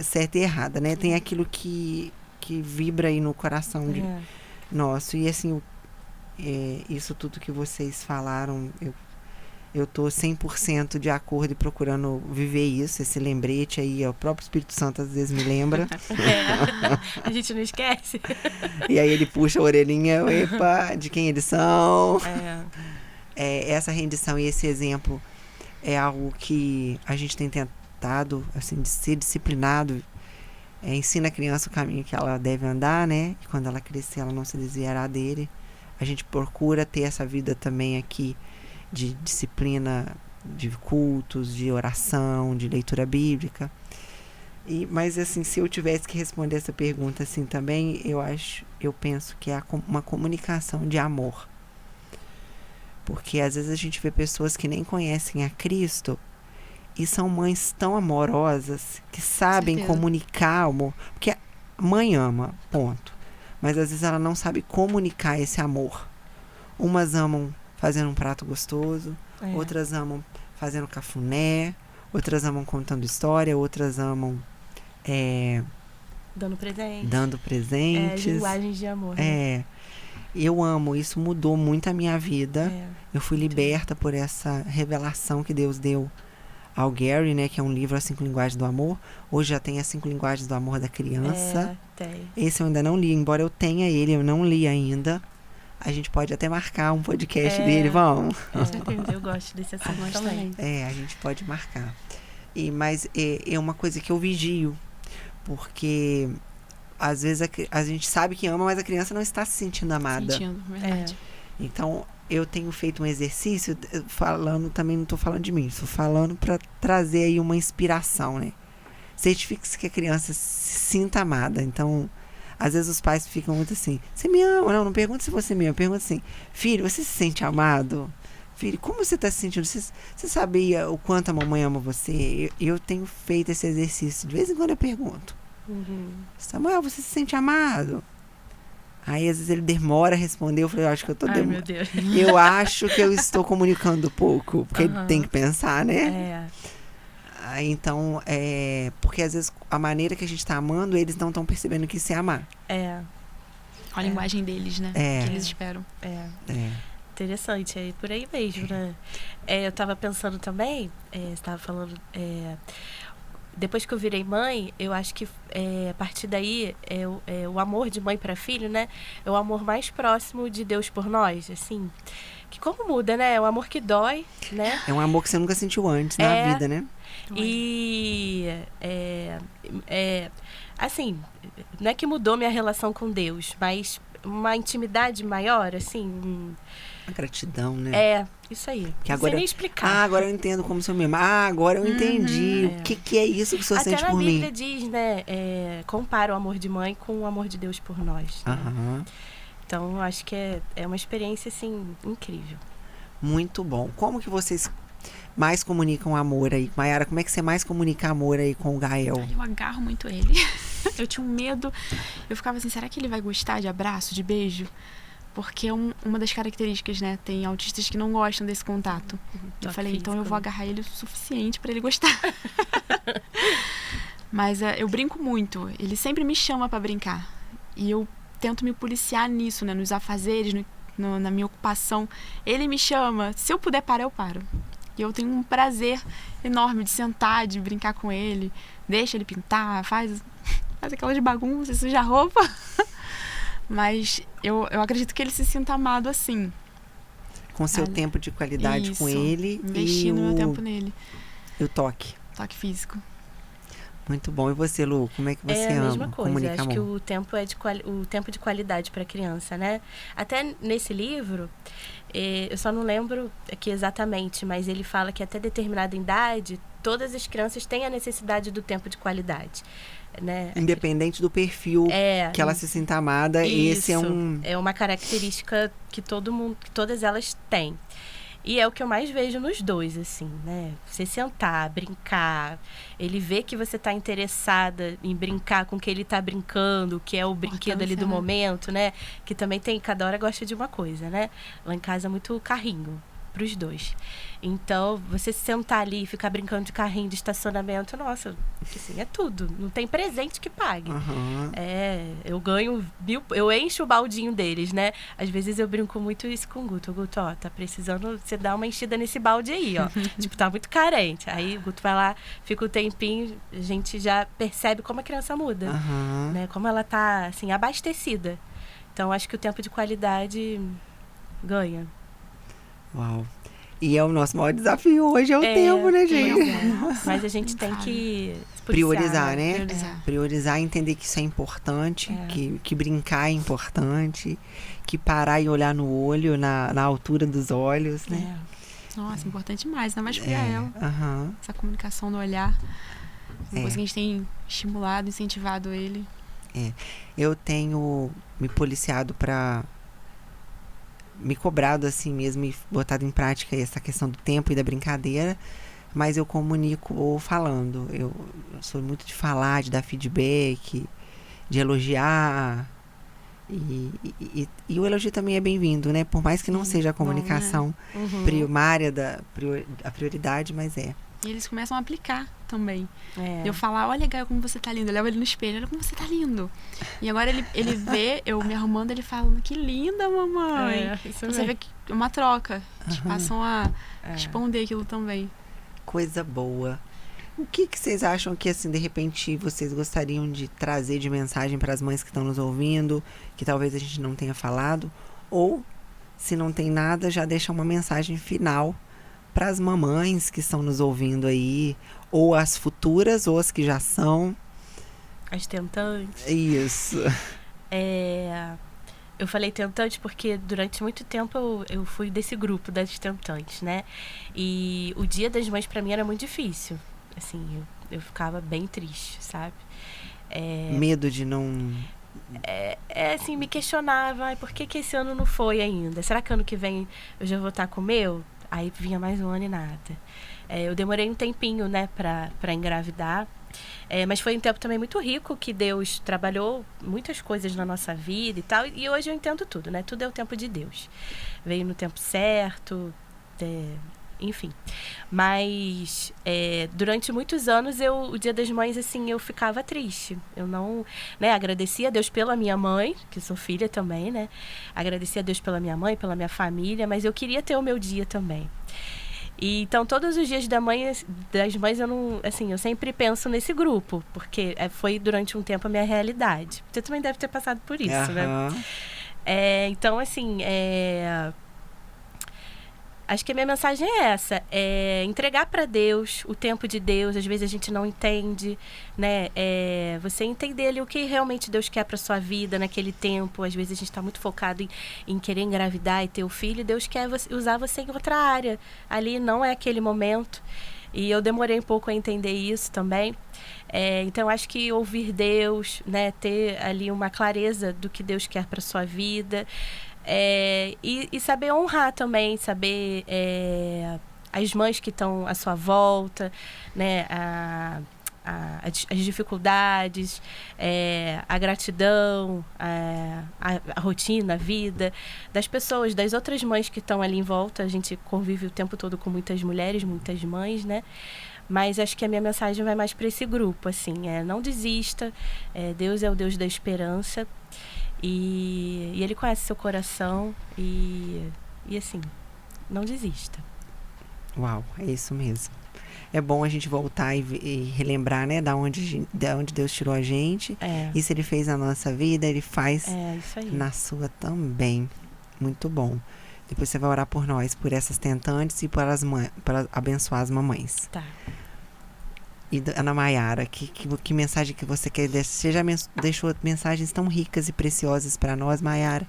certa e errada, né? Tem aquilo que vibra aí no coração nosso. E assim, isso tudo que vocês falaram, eu tô 100% de acordo e procurando viver isso, esse lembrete aí, o próprio Espírito Santo às vezes me lembra. A gente não esquece. E aí ele puxa a orelhinha, epa, de quem eles são. Essa rendição e esse exemplo é algo que a gente tem tentado, assim, de ser disciplinado. Ensina a criança o caminho que ela deve andar, né? E quando ela crescer, ela não se desviará dele. A gente procura ter essa vida também aqui de disciplina, de cultos, de oração, de leitura bíblica. Mas, assim, se eu tivesse que responder essa pergunta assim também, eu penso que é uma comunicação de amor. Porque às vezes a gente vê pessoas que nem conhecem a Cristo e são mães tão amorosas que sabem comunicar amor. Porque a mãe ama, ponto. Mas às vezes ela não sabe comunicar esse amor. Umas amam fazendo um prato gostoso, outras amam fazendo cafuné, outras amam contando história, outras amam dando presentes. Linguagens de amor. Né? Eu amo, isso mudou muito a minha vida. Eu fui liberta por essa revelação que Deus deu ao Gary, né? Que é um livro, As 5 Linguagens do Amor. Hoje já tem As 5 Linguagens do Amor da Criança. Tem. Esse eu ainda não li, embora eu tenha ele, eu não li ainda. A gente pode até marcar um podcast dele, vamos? Com certeza, eu gosto desse assunto também. A gente pode marcar. Mas é uma coisa que eu vigio, porque às vezes a gente sabe que ama, mas a criança não está se sentindo amada. Verdade. Então, eu tenho feito um exercício, falando, também não estou falando de mim, estou falando para trazer aí uma inspiração, né? Certifique-se que a criança se sinta amada. Então, às vezes os pais ficam muito assim, você me ama? Não pergunta se você me ama, pergunta assim, filho, você se sente amado? Filho, como você está se sentindo? Você sabia o quanto a mamãe ama você? Eu tenho feito esse exercício, de vez em quando eu pergunto. Samuel, você se sente amado? Aí às vezes ele demora a responder. Eu falei, eu acho que eu tô meu Deus. Eu acho que eu estou comunicando pouco, porque ele tem que pensar, né? Aí, então, porque às vezes a maneira que a gente tá amando, eles não estão percebendo que isso é amar. A linguagem deles, né? Que eles esperam. Interessante, é por aí mesmo, né? Eu tava pensando também, você estava falando, depois que eu virei mãe, eu acho que a partir daí, o amor de mãe para filho, né? É o amor mais próximo de Deus por nós, assim. Que como muda, né? É um amor que dói, né? É um amor que você nunca sentiu antes na vida, né? E, assim, não é que mudou minha relação com Deus, mas uma intimidade maior, assim, A gratidão, né? É, isso aí. Que Não agora, sei nem explicar. agora eu entendo como sou mesmo. agora eu entendi. O que é isso que o senhor Até sente na por Bíblia mim? diz, né? Compara o amor de mãe com o amor de Deus por nós. Né? Aham. Então, eu acho que é uma experiência, assim, incrível. Muito bom. Como que vocês mais comunicam amor aí? Mayara, como é que você mais comunica amor aí com o Gael? Eu agarro muito ele. Eu tinha um medo. Eu ficava assim, será que ele vai gostar de abraço, de beijo? Porque é uma das características, né? Tem autistas que não gostam desse contato. Eu falei, então eu vou agarrar ele o suficiente pra ele gostar. Mas eu brinco muito. Ele sempre me chama pra brincar. E eu tento me policiar nisso, né? Nos afazeres, na minha ocupação. Ele me chama. Se eu puder parar, eu paro. E eu tenho um prazer enorme de sentar, de brincar com ele. Deixa ele pintar, faz aquelas bagunças, suja a roupa. Mas eu acredito que ele se sinta amado assim. Com seu tempo de qualidade com ele. Investindo meu tempo nele. E o toque. Toque físico. Muito bom. E você, Lu, como é que você ama? É a mesma coisa. Comunica Acho que amor? o tempo o tempo de qualidade para a criança, né? Até nesse livro, eu só não lembro aqui exatamente, mas ele fala que até determinada idade, todas as crianças têm a necessidade do tempo de qualidade. Né? Independente do perfil que ela se sinta amada, esse é um... É uma característica que que todas elas têm. E é o que eu mais vejo nos dois, assim, né? Você sentar, brincar, ele vê que você está interessada em brincar com o que ele está brincando, que é o brinquedo ali do momento, né? Que também tem, cada hora gosta de uma coisa, né? Lá em casa é muito carrinho para os dois. Então, você sentar ali e ficar brincando de carrinho de estacionamento, nossa, assim, é tudo. Não tem presente que pague. Uhum. Eu ganho eu encho o baldinho deles, né? Às vezes eu brinco muito isso com o Guto. O Guto, ó, tá precisando você dar uma enchida nesse balde aí, ó. Tipo, tá muito carente. Aí o Guto vai lá, fica um tempinho, a gente já percebe como a criança muda, né? Como ela tá, assim, abastecida. Então, acho que o tempo de qualidade ganha. Uau. E é o nosso maior desafio hoje, é o tempo, né, gente? Mas a gente tem que priorizar, né? Priorizar e entender que isso é importante, que brincar é importante, que parar e olhar no olho, na altura dos olhos, né? Nossa, importante demais, ainda mais pro Gael. Uhum. Essa comunicação no olhar. Uma coisa que a gente tem estimulado, incentivado ele. Eu tenho me policiado para me cobrado assim mesmo e botado em prática essa questão do tempo e da brincadeira, mas eu comunico falando. Eu sou muito de falar, de dar feedback, de elogiar. E o elogio também é bem-vindo, né? Por mais que não seja a comunicação primária a prioridade, mas é. E eles começam a aplicar também. Eu falar, olha, Gael, como você tá lindo. Eu levo ele no espelho, olha como você tá lindo. E agora ele vê eu me arrumando, ele fala, que linda, mamãe. Então, você vê que é uma troca. Eles passam a responder aquilo também. Coisa boa. O que vocês acham que, assim, de repente, vocês gostariam de trazer de mensagem para as mães que estão nos ouvindo, que talvez a gente não tenha falado? Ou, se não tem nada, já deixa uma mensagem final para as mamães que estão nos ouvindo aí, ou as futuras, ou as que já são. As tentantes. Isso. Eu falei tentante porque durante muito tempo eu fui desse grupo das tentantes, né? E o Dia das Mães para mim era muito difícil. Assim, eu ficava bem triste, sabe? Medo de não... assim, me questionava, por que esse ano não foi ainda? Será que ano que vem eu já vou estar com o meu? Aí vinha mais um ano e nada. Eu demorei um tempinho, né, pra engravidar. Mas foi um tempo também muito rico, que Deus trabalhou muitas coisas na nossa vida e tal. E hoje eu entendo tudo, né? Tudo é o tempo de Deus. Veio no tempo certo, enfim. Mas durante muitos anos, o Dia das Mães, assim, eu ficava triste. Eu não... né, agradecia a Deus pela minha mãe, que sou filha também, né? Agradecia a Deus pela minha mãe, pela minha família, mas eu queria ter o meu dia também. E, então, todos os dias das mães, eu não... assim, eu sempre penso nesse grupo, porque foi durante um tempo a minha realidade. Você também deve ter passado por isso, né? Então, assim, Acho que a minha mensagem é essa, é entregar para Deus o tempo de Deus. Às vezes a gente não entende, né? Você entender ali o que realmente Deus quer para sua vida naquele tempo. Às vezes a gente está muito focado em querer engravidar e ter o filho. Deus quer usar você em outra área. Ali não é aquele momento. E eu demorei um pouco a entender isso também. Então, acho que ouvir Deus, né? Ter ali uma clareza do que Deus quer para sua vida. E saber honrar também, saber as mães que estão à sua volta, né? As dificuldades, a gratidão, a rotina, a vida das pessoas, das outras mães que estão ali em volta. A gente convive o tempo todo com muitas mulheres, muitas mães, né? Mas acho que a minha mensagem vai mais para esse grupo, assim, não desista, Deus é o Deus da esperança. E Ele conhece seu coração e assim, não desista. Uau, é isso mesmo. É bom a gente voltar e relembrar, né, da onde Deus tirou a gente. Isso Ele fez na nossa vida, Ele faz isso aí. Na sua também. Muito bom. Depois você vai orar por nós, por essas tentantes e para abençoar as mamães. Tá. E Ana Maiara, que mensagem que você quer deixar? Você já deixou mensagens tão ricas e preciosas para nós, Maiara.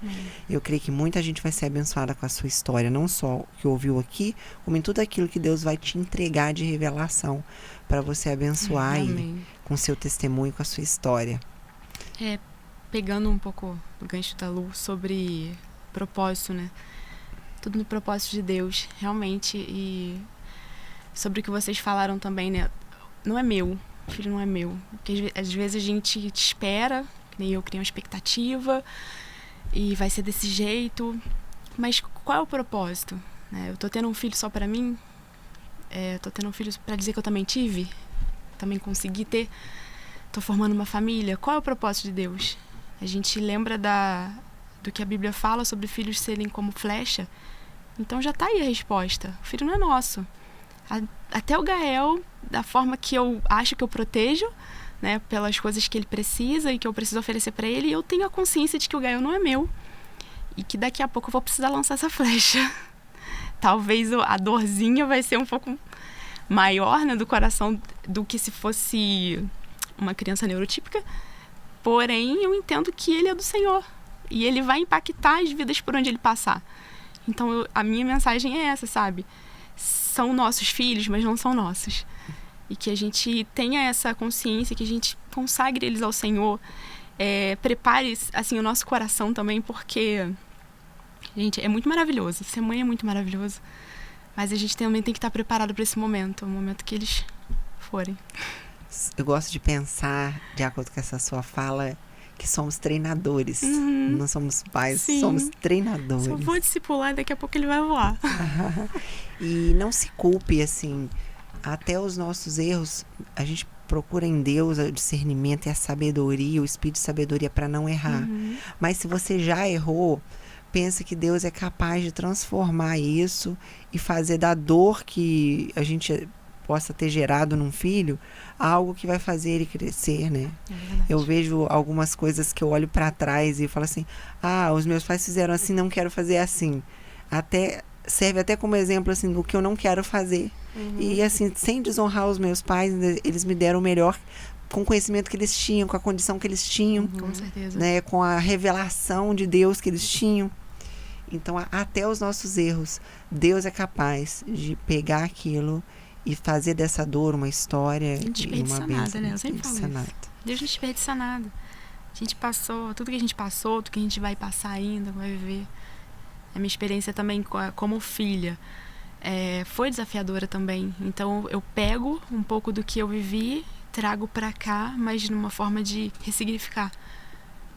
Eu creio que muita gente vai ser abençoada com a sua história, não só o que ouviu aqui, como em tudo aquilo que Deus vai te entregar de revelação para você abençoar aí, com seu testemunho, com a sua história. Pegando um pouco o gancho da Lu sobre propósito, né? Tudo no propósito de Deus, realmente. E sobre o que vocês falaram também, né? Não é meu, o filho não é meu. Porque às vezes a gente espera, que nem eu criei uma expectativa, e vai ser desse jeito. Mas qual é o propósito? Eu tô tendo um filho só pra mim? Tô tendo um filho pra dizer que eu também tive? Também consegui ter? Tô formando uma família? Qual é o propósito de Deus? A gente lembra do que a Bíblia fala sobre filhos serem como flecha. Então já tá aí a resposta. O filho não é nosso. Até o Gael, da forma que eu acho que eu protejo, né, pelas coisas que ele precisa e que eu preciso oferecer para ele, eu tenho a consciência de que o Gael não é meu e que daqui a pouco eu vou precisar lançar essa flecha. Talvez a dorzinha vai ser um pouco maior, né, do coração do que se fosse uma criança neurotípica, porém eu entendo que ele é do Senhor e ele vai impactar as vidas por onde ele passar. Então a minha mensagem é essa, sabe? São nossos filhos, mas não são nossos. E que a gente tenha essa consciência, que a gente consagre eles ao Senhor. Prepare assim, o nosso coração também, porque, gente, é muito maravilhoso. Ser mãe é muito maravilhoso. Mas a gente também tem que estar preparado para esse momento, o momento que eles forem. Eu gosto de pensar, de acordo com essa sua fala, que somos treinadores. Não somos pais, Sim. Somos treinadores. Só vou discipular e daqui a pouco ele vai voar. E não se culpe, assim, até os nossos erros, a gente procura em Deus o discernimento e a sabedoria, o espírito de sabedoria para não errar. Mas se você já errou, pensa que Deus é capaz de transformar isso e fazer da dor que a gente possa ter gerado num filho algo que vai fazer ele crescer, né? Eu vejo algumas coisas que eu olho para trás e falo assim, os meus pais fizeram assim, não quero fazer assim. Serve até como exemplo assim do que eu não quero fazer. E assim, sem desonrar os meus pais, eles me deram o melhor com o conhecimento que eles tinham, com a condição que eles tinham, Com certeza. né, com a revelação de Deus que eles tinham. Então, até os nossos erros, Deus é capaz de pegar aquilo e fazer dessa dor uma história e uma bênção. Né? Eu sempre falo isso. Deus não desperdiça nada. A gente passou, tudo que a gente passou, tudo que a gente vai passar ainda, vai viver. A minha experiência também como filha foi desafiadora também. Então, eu pego um pouco do que eu vivi, trago pra cá, mas numa forma de ressignificar.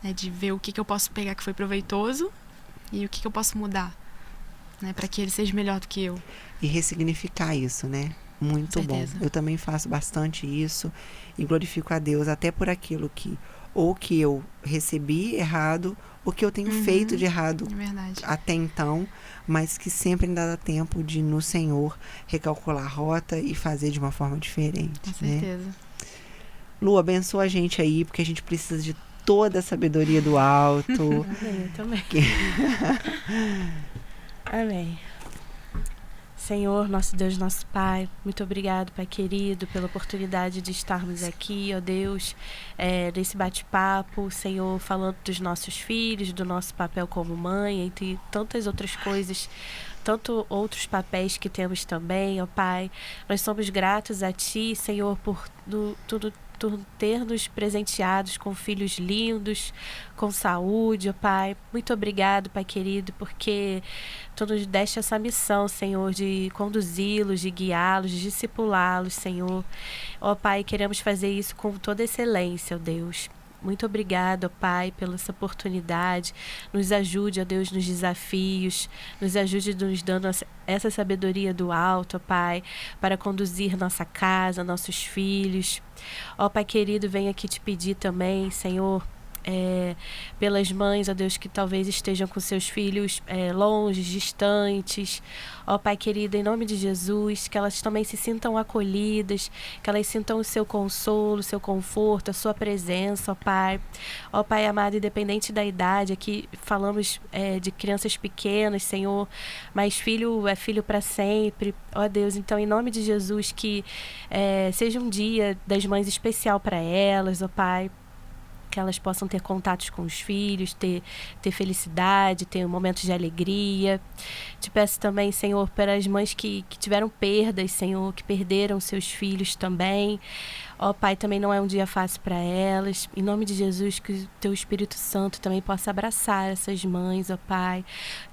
Né? De ver o que eu posso pegar que foi proveitoso e o que eu posso mudar. Né? Para que ele seja melhor do que eu. E ressignificar isso, né? Muito bom. Eu também faço bastante isso e glorifico a Deus até por aquilo que eu recebi errado, ou que eu tenho feito de errado até então, mas que sempre ainda dá tempo de, no Senhor, recalcular a rota e fazer de uma forma diferente. Com certeza. Né? Lu, abençoa a gente aí, porque a gente precisa de toda a sabedoria do alto. Amém, eu também. Amém. Senhor, nosso Deus, nosso Pai, muito obrigado, Pai querido, pela oportunidade de estarmos aqui, ó Deus, nesse bate-papo, Senhor, falando dos nossos filhos, do nosso papel como mãe, entre tantas outras coisas, tanto outros papéis que temos também, ó Pai. Nós somos gratos a Ti, Senhor, por tudo ter nos presenteados com filhos lindos, com saúde, ó Pai. Muito obrigado, Pai querido, porque Tu nos deste essa missão, Senhor, de conduzi-los, de guiá-los, de discipulá-los, Senhor. Ó Pai, queremos fazer isso com toda excelência, ó Deus. Muito obrigado, ó Pai, pela essa oportunidade. Nos ajude, ó Deus, nos desafios. Nos ajude nos dando essa sabedoria do alto, ó Pai, para conduzir nossa casa, nossos filhos. Ó Pai querido, venho aqui te pedir também, Senhor, pelas mães, ó Deus, que talvez estejam com seus filhos longe, distantes. Ó Pai querido, em nome de Jesus, que elas também se sintam acolhidas, que elas sintam o seu consolo, o seu conforto, a sua presença, ó Pai. Ó Pai amado, independente da idade, aqui falamos de crianças pequenas, Senhor, mas filho é filho para sempre, ó Deus. Então, em nome de Jesus, que seja um dia das mães especial para elas, ó Pai, que elas possam ter contatos com os filhos, ter felicidade, ter momentos de alegria. Te peço também, Senhor, para as mães que tiveram perdas, Senhor, que perderam seus filhos também. Ó Pai, também não é um dia fácil para elas. Em nome de Jesus, que o Teu Espírito Santo também possa abraçar essas mães, ó Pai.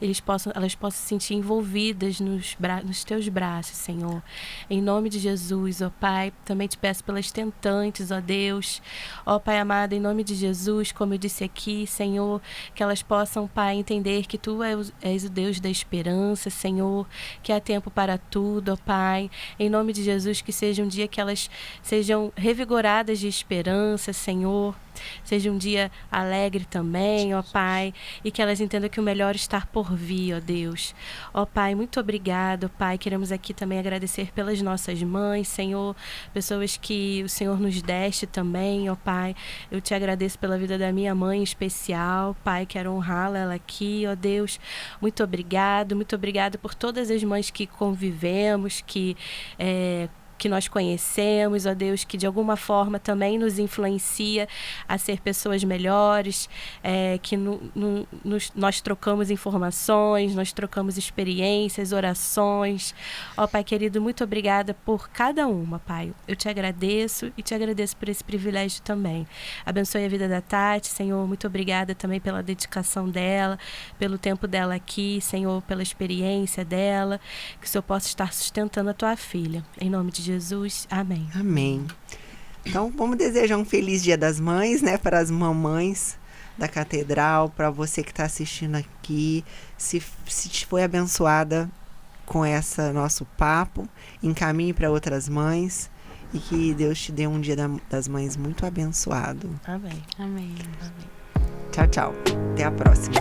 Elas possam se sentir envolvidas nos Teus braços, Senhor. Em nome de Jesus, ó Pai, também te peço pelas tentantes, ó Deus. Ó Pai amado, em nome de Jesus, como eu disse aqui, Senhor, que elas possam, Pai, entender que Tu és o Deus da esperança, Senhor, que há tempo para tudo, ó Pai. Em nome de Jesus, que seja um dia que elas sejam revigoradas de esperança, Senhor. Seja um dia alegre também, ó Pai, e que elas entendam que o melhor está por vir, ó Deus. Ó Pai, muito obrigado, ó Pai. Queremos aqui também agradecer pelas nossas mães, Senhor, pessoas que o Senhor nos deste também, ó Pai. Eu te agradeço pela vida da minha mãe em especial, Pai, quero honrá-la ela aqui, ó Deus. Muito obrigado por todas as mães que convivemos, que nós conhecemos, ó Deus, que de alguma forma também nos influencia a ser pessoas melhores, que nós trocamos informações, nós trocamos experiências, orações. Ó Pai querido, muito obrigada por cada uma, Pai. Eu te agradeço e te agradeço por esse privilégio também. Abençoe a vida da Tati, Senhor, muito obrigada também pela dedicação dela, pelo tempo dela aqui, Senhor, pela experiência dela, que o Senhor possa estar sustentando a tua filha. Em nome de Jesus, amém. Amém. Então, vamos desejar um feliz Dia das Mães, né, para as mamães da Catedral, para você que está assistindo aqui, se foi abençoada com esse nosso papo, encaminhe para outras mães e que Deus te dê um Dia das Mães muito abençoado. Amém. Amém. Tchau, tchau. Até a próxima.